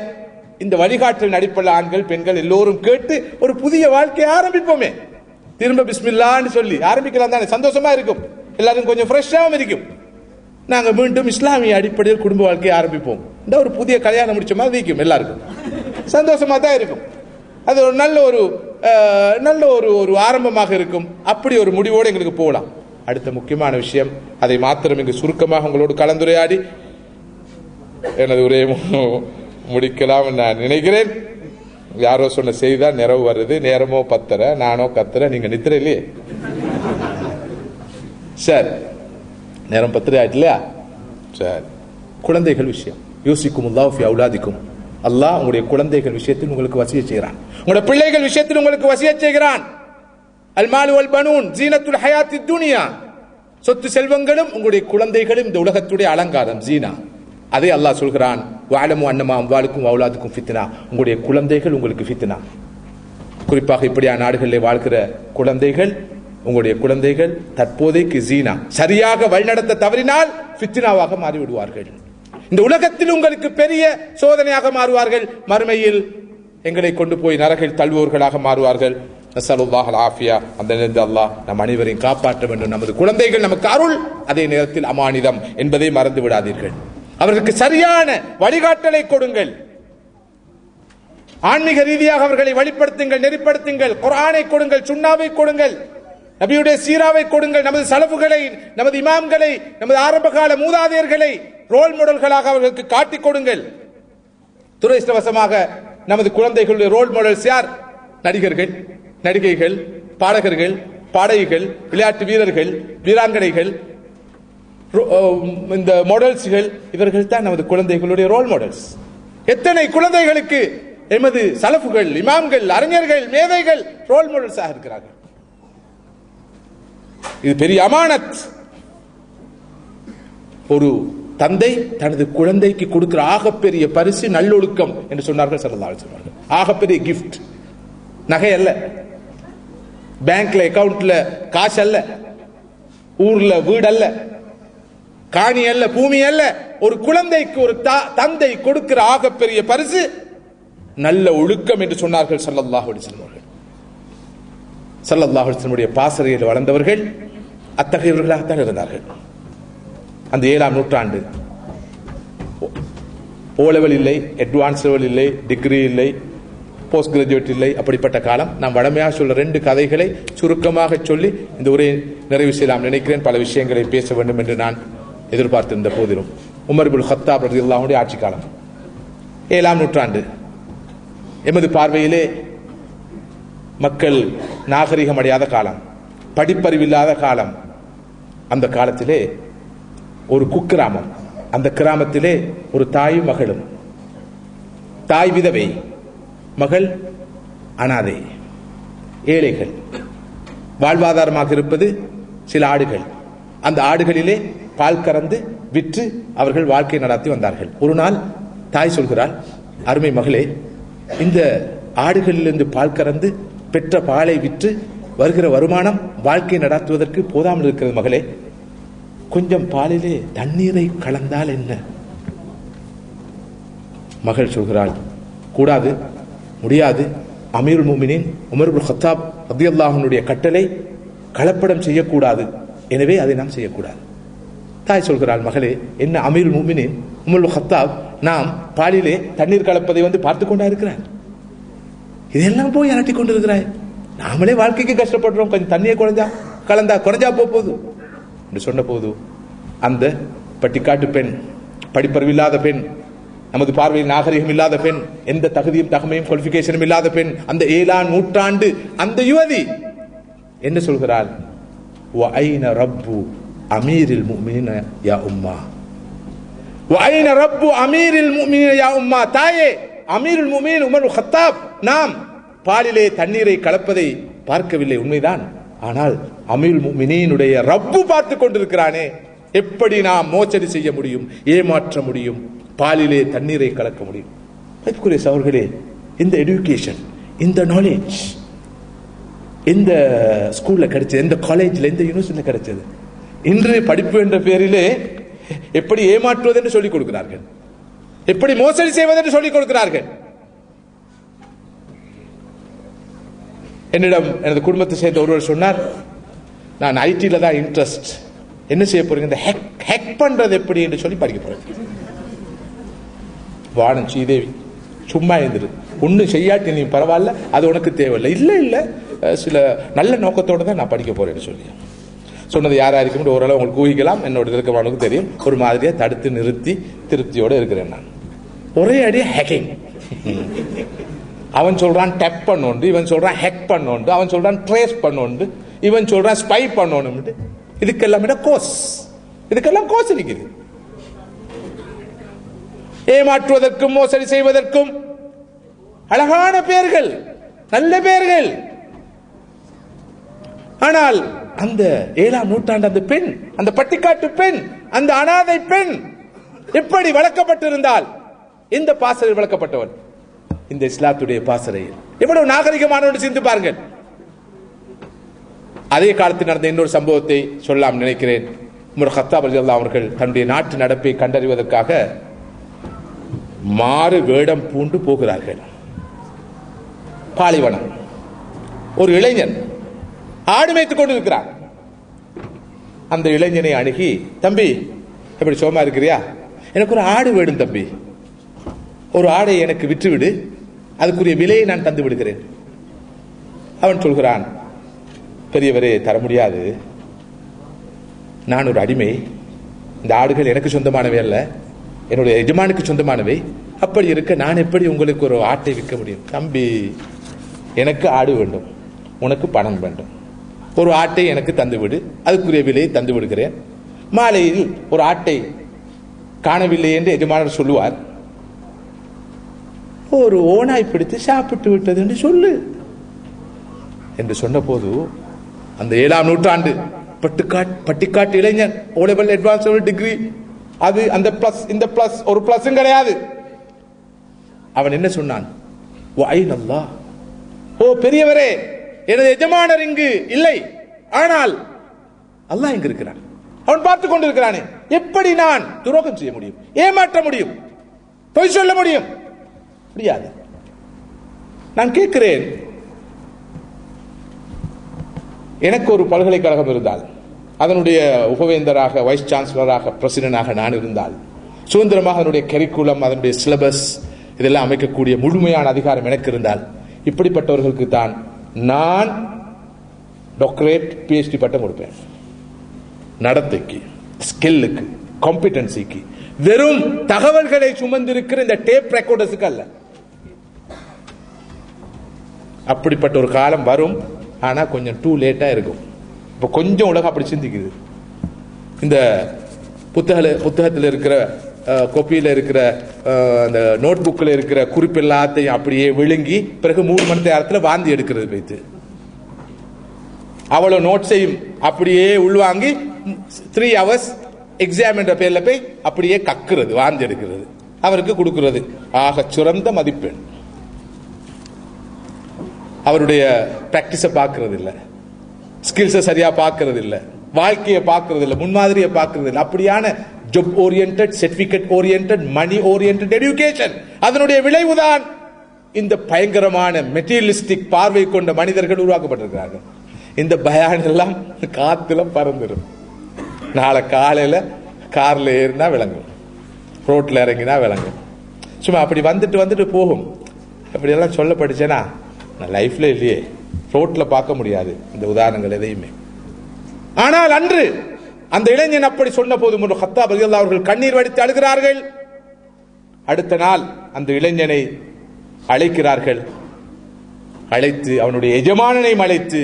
இந்த வழிகாட்டல் அடிப்படையில் ஆண்கள் பெண்கள் எல்லோரும் கேட்டு ஒரு புதிய வாழ்க்கையை ஆரம்பிப்போமே. திரும்ப பிஸ்மில்லான்னு சொல்லி ஆரம்பிக்கலாம் தானே, சந்தோஷமா இருக்கும். எல்லாரும் கொஞ்சம் ஃப்ரெஷ்ஷாகவும் இருக்கும். நாங்க மீண்டும் இஸ்லாமிய அடிப்படையில் குடும்ப வாழ்க்கையை ஆரம்பிப்போம். இந்த ஒரு புதிய கல்யாணம் முடிச்ச மாதிரி இருக்கும், எல்லாருக்கும் சந்தோஷமா தான் இருக்கும். அது ஒரு நல்ல ஒரு ஆரம்பமாக இருக்கும். அப்படி ஒரு முடிவோடு எங்களுக்கு போகலாம். அடுத்த முக்கியமான விஷயம், அதை மாத்திரம் இங்கு சுருக்கமாக உங்களோடு கலந்துரையாடி எனது உரையை முடிக்கலாம் நான் நினைக்கிறேன். யாரோ சொன்ன செய்திதான் நிறைவு வருது. நேரமோ 10:30, நானோ 10:30, நீங்க நித்திர இல்லையே. சரி, நேரம் 10 ஆயிட்டு இல்லையா? சரி, குழந்தைகள் விஷயம். யோசிக்குமுல்லாஹு ஃபி அவுலாதிக்கும். அல்லாஹ் உங்களுடைய குழந்தைகள் விஷயத்தில் உங்களுக்கு வசியத் செய்கிறான். உங்களுடைய பிள்ளைகள் விஷயத்தில் உங்களுக்கு வசியத் செய்கிறான். அல் மாலு வல் பனூன் ஜீனத்துல் ஹயாத்தித் துனியா. சொத்து செல்வங்களும் உங்களுடைய குழந்தைகளும் இந்த உலகத்துடைய அலங்காரம், ஜீனா. அதை அல்லாஹ் சொல்கிறான், வஅலமு அன்னமா அம்வாலுக்கும் அவுலாதுக்கும் ஃபித்னா. உங்களுடைய குழந்தைகள் உங்களுக்கு ஃபித்னா. குறிப்பாக இப்படியா நாடுகளில் வாழ்கிற குழந்தைகள், உங்களுடைய குழந்தைகள் தற்போதைக்கு ஜீனா, சரியாக வழிநடத்த தவறினால் ஃபித்னாவாக மாறிவிடுவார்கள். இந்த உலகத்தில் உங்களுக்கு பெரிய சோதனையாக மாறுவார்கள். மறுமையில் எங்களை கொண்டு போய் நரகில் தள்ளுவோர்களாக மாறுவார்கள். நஸ்அலுல்லாஹல் ஆஃபியா. அந்த நேரத்தில் அல்லாஹ் நம் அனைவரையும் காப்பாற்ற வேண்டும். நமது குழந்தைகள் நமக்கு அருள், அதே நேரத்தில் அமானிதம் என்பதை மறந்து விடாதீர்கள். அவர்களுக்கு சரியான வழிகாட்டலை கொடுங்கள். ஆன்மீக ரீதியாக அவர்களை வழிபடுத்துங்கள், நெறிப்படுத்துங்கள். குர்ஆனை கொடுங்கள், சுன்னாவை கொடுங்கள், நபியுடைய சீராவை கொடுங்கள். நமது சலஃபுகளை, நமது இமாம்களை, நமது ஆரம்பகால மூதாதையர்களை ரோல் மாடல்களாக அவர்களுக்கு காட்டிக் கொடுங்கள். துரதிர்ஷ்டவசமாக நமது குழந்தைகளுடைய ரோல் மாடல்ஸ் யார்? நடிகர்கள், நடிகைகள், பாடகர்கள், பாடகிகள், விளையாட்டு வீரர்கள், வீராங்கனைகள், இந்த மாடல்ஸ்கள். இவர்கள் தான் நமது குழந்தைகளுடைய ரோல் மாடல்ஸ். எத்தனை குழந்தைகளுக்கு எமது சலஃபுகள், இமாம்கள், அறிஞர்கள், மேதைகள் ரோல் மாடல்ஸாக இருக்கிறார்கள். இது பெரிய அமானத். ஒரு தந்தை தனது குழந்தைக்கு கொடுக்கிற ஆகப்பெரிய பரிசு நல்லொழுக்கம் என்று சொன்னார்கள் ஸல்லல்லாஹு அலைஹி வஸல்லம். ஆகப்பெரிய கிஃப்ட். நகை அல்ல, பேங்க்ல அக்கவுண்ட்ல காசு அல்ல, ஊர்ல வீடு அல்ல, காணி அல்ல, பூமி அல்ல. ஒரு குழந்தைக்கு ஒரு தந்தை கொடுக்கிற ஆகப்பெரிய பரிசு நல்ல ஒழுக்கம் என்று சொன்னார்கள் ஸல்லல்லாஹு அலைஹி வஸல்லம். ஸல்லல்லாஹு அலைஹி வஸல்லம் பாசறையில் வளர்ந்தவர்கள் அத்தகையவர்களாகத்தான் இருந்தார்கள். அந்த 7ஆம் நூற்றாண்டு ஓ லெவல் இல்லை, அட்வான்ஸ் லெவல் இல்லை, டிகிரி இல்லை, போஸ்ட் கிராஜுவேட் இல்லை. அப்படிப்பட்ட காலம். நான் வடமையாக சொல்ல 2 கதைகளை சுருக்கமாக சொல்லி இந்த உரையை நிறைவு செய்யலாம் நினைக்கிறேன். பல விஷயங்களை பேச வேண்டும் என்று நான் எதிர்பார்த்திருந்த போதிலும், உமர் இப்னு கத்தாப் ரலியல்லாஹு அன்ஹு ஆட்சி காலம் 7ஆம் நூற்றாண்டு. எமது பார்வையிலே மக்கள் நாகரிகம் அடையாத காலம், படிப்பறிவில்லாத காலம். அந்த காலத்திலே ஒரு குக்கிராமம். அந்த கிராமத்திலே ஒரு தாயும் மகளும். தாய் விதவை, மகள் அனாதை, ஏழைகள். வாழ்வாதாரமாக இருப்பது சில ஆடுகள். அந்த ஆடுகளிலே பால் கறந்து விற்று அவர்கள் வாழ்க்கை நடத்தி வந்தார்கள். ஒரு நாள் தாய் சொல்கிறாள், அருமை மகளே, இந்த ஆடுகளிலிருந்து பால் கறந்து பெற்ற பாலை விற்று வருகிற வருமானம் வாழ்க்கை நடத்துவதற்கு போதாமல் இருக்கிறது மகளே. கொஞ்சம் பாலிலே தண்ணீரை கலந்தால் என்ன? மகள் சொல்கிறாள், கூடாது, முடியாது. அமீருல் முஃமினீன் உமர் இப்னு கத்தாப் ரலியல்லாஹு அன்ஹுடைய கட்டளை கலப்படம் செய்யக்கூடாது, எனவே அதை நாம் செய்யக்கூடாது. தாய் சொல்கிறாள், மகளே, என்ன அமீருல் முஃமினீன் உமர் இப்னு கத்தாப் நாம் பாலிலே தண்ணீர் கலப்பதை பார்த்து கொண்டா இருக்கிறார்? இதெல்லாம் போய் அலட்டி கொண்டு இருக்கிறாய். நாமளே வாழ்க்கைக்கு கஷ்டப்படுறோம், கொஞ்சம் தண்ணியை கலந்தா குறைஞ்சா போகுது என்று சொன்ன போது அந்த பட்டிக்காட்டு பெண், படிப்பறிவில்லாத பெண், நமது பார்வையில் நாகரிகம் இல்லாத பெண், எந்த தகுதியும் தகமையும் குவாலிபிகேஷனும் இல்லாத பெண், அந்த 7ஆம் நூற்றாண்டு அந்த யுவதி என்ன சொல்கிறாள்? வஐன ரப்பு அமீரில் முஃமினீன யா உம்மா, வஐன ரப்பு அமீரில் முஃமினீன யா உம்மா. தாயே, அமீருல் முஃமினீன் உமர் கத்தாப் நாம் பாலிலே தண்ணீரை கலப்பதை பார்க்கவில்லை, உண்மைதான். ஆனால் அமீருல் முஃமினீனுடைய ரப்பு பார்த்து கொண்டிருக்கிறானே, எப்படி நாம் மோசடி செய்ய முடியும், ஏமாற்ற முடியும், பாலிலே தண்ணீரை கலக்க முடியும்? அவர்களே, இந்த எஜுகேஷன், இந்த நாலேஜ் எந்த ஸ்கூல்ல கிடைச்சது, எந்த காலேஜ்ல, எந்த யூனிவர்சிட்டியில கிடைச்சது? இன்று படிப்பு என்ற பேரிலே எப்படி ஏமாற்றுவது என்று சொல்லிக் கொடுக்கிறார்கள், எப்படி மோசடி செய்வது என்று சொல்லிக் கொடுக்கிறார்கள். என்னிடம் எனது குடும்பத்தை சேர்ந்த ஒருவர் சொன்னார், நான் ஐடில தான் இன்ட்ரெஸ்ட், என்ன செய்ய போறீங்க, இந்த ஹேக் பண்றது எப்படி என்று சொல்லி படிக்க போறேன். வானம் ஸ்ரீதேவி, சும்மா எழுந்துரு, ஒன்னும் செய்யாட்டி நீ பரவாயில்ல, அது உனக்கு தேவையில்லை. இல்ல இல்ல, சில நல்ல நோக்கத்தோடு தான் நான் படிக்க போறேன்னு சொல்லி சொன்னது. யாரா இருக்கும் ஓரளவு உங்களுக்கு ஊகிக்கலாம், என்னோட இருக்கமானவங்களுக்கு தெரியும். ஒரு மாதிரியா தடுத்து நிறுத்தி திருப்தியோடு இருக்கிறேன் நான். ஒரே அடியா ஹேக்கிங். அவன் சொல்றான் டேப் பண்ணோண்டு, இவன் சொல்றான் ஹேக் பண்ணோண்டு, அவன் சொல்றான் ட்ரேஸ் பண்ணோண்டு, இவன் சொல்றான் ஸ்பை பண்ணோன்னு. இதுக்கெல்லாம் கோர்ஸ், இதுக்கெல்லாம் கோர்ஸ் இருக்குது. ஏமாற்றுவதற்கும் மோசடி செய்வதற்கும் அழகான பெயர்கள், நல்ல பெயர்கள். ஆனால் அந்த 7ஆம் நூற்றாண்டு அந்த பெண், அந்த பட்டிக்காட்டு பெண், அந்த அனாதை பெண் எப்படி வளர்க்கப்பட்டிருந்தால், இந்த பாசறையில் வளர்க்கப்பட்டவன் இந்த இஸ்லாத்துடைய பாசறையில் எவ்வளவு நாகரிகமானவன் சிந்து பாருங்கள். அதே காலத்தில் நடந்த இன்னொரு சம்பவத்தை சொல்லலாம் நினைக்கிறேன். உமர் கத்தாப் ரலியல்லாஹு அவர்கள் தன்னுடைய நாட்டு நடப்பை கண்டறிவதற்காக மாறு வேடம் பூண்டு போகிறார்கள். பாலைவனம். ஒரு இளைஞன் ஆடு மேய்த்துக் கொண்டிருக்கிறார். அந்த இளைஞனை அணுகி, தம்பி எப்படி சோமா இருக்கிறியா, எனக்கு ஒரு ஆடு வேணும் தம்பி, ஒரு ஆடை எனக்கு விற்றுவிடு, அதுக்குரிய விலையை நான் தந்து விடுகிறேன். அவன் சொல்கிறான், பெரியவரே தர முடியாது, நான் ஒரு அடிமை, இந்த ஆடுகள் எனக்கு சொந்தமானவை அல்ல, என்னுடைய எஜமானுக்கு சொந்தமானவை. அப்படி இருக்க நான் எப்படி உங்களுக்கு ஒரு ஆட்டை விற்க முடியும்? தம்பி, எனக்கு ஆடு வேண்டும், உனக்கு பணம் வேண்டும், ஒரு ஆட்டை எனக்கு தந்துவிடு, அதுக்குரிய விலையை தந்து விடுகிறேன். மாலையில் ஒரு ஆட்டை காணவில்லை என்று எஜமானர் சொல்லுவார். ஒரு ஓனாய் பிடித்து சாப்பிட்டு விட்டது என்று சொல்லு என்று சொன்ன போது, அந்த 7ஆம் நூற்றாண்டு பட்டிக்காட்டு இளைஞன், ஓ லெவல் அட்வான்ஸ் டிகிரி, அது அந்த பிளஸ் இந்த பிளஸ் ஒரு பிளஸும் கிடையாது. அவன் என்ன சொன்னான்? ஓ பெரியவரே, எனது எஜமானர் இங்கு இல்லை, ஆனால் அல்லாஹ் இங்கு இருக்கிறான், அவன் பார்த்துக் கொண்டிருக்கிறானே, எப்படி நான் துரோகம் செய்ய முடியும், ஏமாற்ற முடியும், பொய் சொல்ல முடியும்? முடியாது. நான் கேட்கிறேன், எனக்கு ஒரு பல்கலைக்கழகம் இருந்தால், அதனுடைய உபவேந்தராக, வைஸ் சான்சலராக, பிரசிடண்டாக நான் இருந்தால், சுதந்திரமாக அதனுடைய கரிக்குலம், அதனுடைய சிலபஸ் இதெல்லாம் அமைக்கக்கூடிய முழுமையான அதிகாரம் எனக்கு இருந்தால், இப்படிப்பட்டவர்களுக்கு தான் நான் டாக்டரேட் PhD பட்டம் கொடுப்பேன். நடத்தைக்கு, ஸ்கில்லுக்கு, காம்பிடன்சிக்கு, வெறும் தகவல்களை சுமந்திருக்கிற இந்த டேப் ரெக்கார்டர்ஸுக்கு அல்ல. அப்படிப்பட்ட ஒரு காலம் வரும், ஆனா கொஞ்சம் டூ லேட்டா இருக்கும். இப்ப கொஞ்சம் உலகம் அப்படி சிந்திக்குது. இந்த புத்தகத்தில் இருக்கிற கோப்பியில் இருக்கிற அந்த நோட் புக்கில் இருக்கிற குறிப்பு எல்லாத்தையும் அப்படியே விழுங்கி பிறகு 3 மணி நேரத்தில் வாந்தி எடுக்கிறது வைத்து, அவ்வளவு நோட்ஸையும் அப்படியே உள்வாங்கி 3 hours எக்ஸாம் என்ற பேர்ல போய் அப்படியே கக்குறது, வாந்தி எடுக்கிறது, அவருக்கு கொடுக்கிறது. ஆக சிறந்த மதிப்பெண். அவருடைய பிராக்டிஸை பார்க்கறது இல்லை, ஸ்கில்ஸை சரியா பார்க்கறது இல்லை, வாழ்க்கையை பார்க்கறது இல்லை, முன்மாதிரியை பார்க்கறது இல்லை. அப்படியான ஜாப் ஓரியன்டட், சர்டிபிகேட் ஓரியன்டட், மணி ஓரியன்டட் எஜுகேஷன், அதனுடைய விளைவுதான் இந்த பயங்கரமான மெட்டீரியலிஸ்டிக் பார்வை கொண்ட மனிதர்கள் உருவாக்கப்பட்டிருக்கிறார்கள். இந்த பயான் எல்லாம் காத்துல பறந்துடும். நாளை காலையில கார்ல ஏறினா விளங்கும், ரோட்ல இறங்கினா விளங்கும். சும்மா அப்படி வந்துட்டு வந்துட்டு போகும். அப்படி எல்லாம் சொல்ல படிச்சேனா நான் லைஃப்ல இல்லையே, ரோட்ல பார்க்க முடியாது இந்த உதாரணங்கள் எதையுமே. ஆனால் அன்று அந்த இளைஞன் அப்படி சொன்ன போது கத்தாப் ரலியல்லாஹு அவர்கள் கண்ணீர் வடித்து அழுகிறார்கள். அடுத்த நாள் அந்த இளைஞனை அழைக்கிறார்கள். அழைத்து அவனுடைய எஜமானனை அழைத்து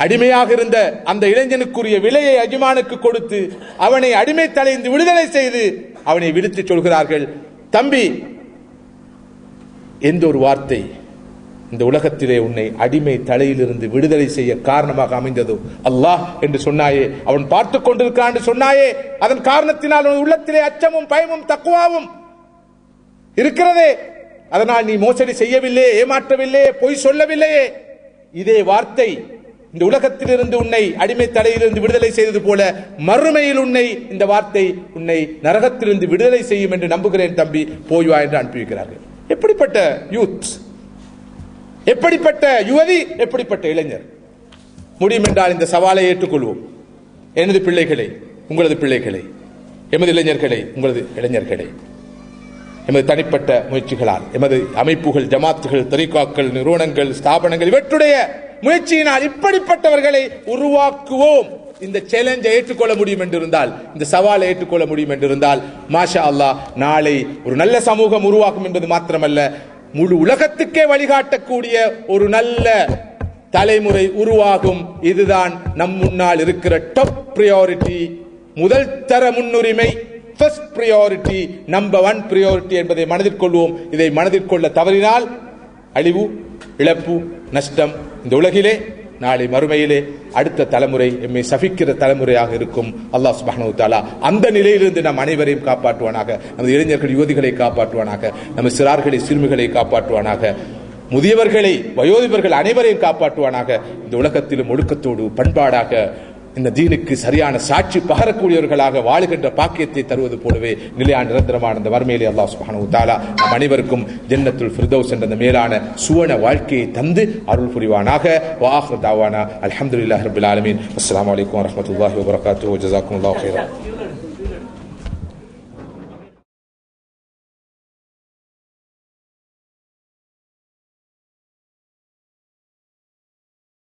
அடிமையாக இருந்த அந்த இளைஞனுக்குரிய விலையை எஜமானுக்கு கொடுத்து அவனை அடிமை தலைந்து விடுதலை செய்து அவனை விடுத்து சொல்கிறார்கள், தம்பி, எந்த ஒரு வார்த்தை இந்த உலகத்திலே உன்னை அடிமை தலையிலிருந்து விடுதலை செய்ய காரணமாக அமைந்ததோ அல்லாஹ் என்று சொன்னாயே, அவன் பார்த்துக் கொண்டிருக்கிறான் என்று சொன்னாயே, அதன் காரணத்தினால் உள்ளத்திலே அச்சமும் பயமும் தக்குவாவும் இருக்கிறதே, அதனால் நீ மோசடி செய்யவில்லையே, ஏமாற்றவில்லையே, பொய் சொல்லவில்லையே. இதே வார்த்தை இந்த உலகத்திலிருந்து உன்னை அடிமை தலையிலிருந்து விடுதலை செய்தது போல மறுமையில் உன்னை இந்த வார்த்தை உன்னை நரகத்திலிருந்து விடுதலை செய்யும் என்று நம்புகிறேன் தம்பி, போய் வா என்று அனுப்பி வைக்கிறார்கள். எப்படிப்பட்ட யூத், எப்படிப்பட்ட யுவதி, எப்படிப்பட்ட இளைஞர். முடியும் என்றால் இந்த சவாலை ஏற்றுக்கொள்வோம். எனது பிள்ளைகளை, உங்களது பிள்ளைகளை, எமது இளைஞர்களை, உங்களது இளைஞர்களை எமது தனிப்பட்ட முயற்சிகளால், எமது அமைப்புகள், ஜமாத்துகள், தரீகாக்கள், நிறுவனங்கள், ஸ்தாபனங்கள் இவற்றுடைய முயற்சியினால் இப்படிப்பட்டவர்களை உருவாக்குவோம். இந்த சேலஞ்சை ஏற்றுக்கொள்ள முடியும் என்றிருந்தால், இந்த சவாலை ஏற்றுக்கொள்ள முடியும் என்றிருந்தால், மாஷா அல்லாஹ், நாளை ஒரு நல்ல சமூகம் உருவாக்கும் என்பது மாத்திரமல்ல, முழு உலகத்துக்கே வழிகாட்டக்கூடிய ஒரு நல்ல தலைமுறை உருவாகும். இதுதான் நம் முன்னால் இருக்கிற டாப் பிரியாரிட்டி, முதல் தர முன்னுரிமை, ஃபர்ஸ்ட் பிரியாரிட்டி, நம்பர் 1 பிரியாரிட்டி என்பதை மனதில் கொள்வோம். இதை மனதில் கொள்ள தவறினால் அழிவு, இழப்பு, நஷ்டம் இந்த உலகிலே, நாளை மறுமையிலே அடுத்த தலைமுறை எம்மை சபிக்கிற தலைமுறையாக இருக்கும். அல்லாஹ் சுப்ஹானஹு வ தஆலா அந்த நிலையிலிருந்து நம் அனைவரையும் காப்பாற்றுவானாக. நமது இளைஞர்கள், யுவதிகளை காப்பாற்றுவானாக. நம்ம சிறார்களை, சிறுமிகளை காப்பாற்றுவானாக. முதியவர்களை, வயோதிபர்கள் அனைவரையும் காப்பாற்றுவானாக. இந்த உலகத்திலும் ஒழுக்கத்தோடு பண்பாடாக இந்த தீனுக்கு சரியான சாட்சி பகரக்கூடியவர்களாக வாழுகின்ற பாக்கியத்தை தருவது போலவே நிலையான நிரந்தரமான இந்த வறுமையிலே அல்லாஹ் சுப்ஹானஹு வ தஆலா நம் அனைவருக்கும் ஜன்னத்துல் ஃபிர்தௌஸ் என்ற அந்த மேலான சுவன வாழ்க்கையை தந்து அருள் புரிவானாக. வ ஆகிரு தஅவானா அல்ஹம்துலில்லாஹி ரப்பில் ஆலமீன். அஸ்ஸலாமு அலைக்கும் வ ரஹ்மத்துல்லாஹி வ பரகாத்துஹு. ஜஸாக்குமுல்லாஹு கைரன்.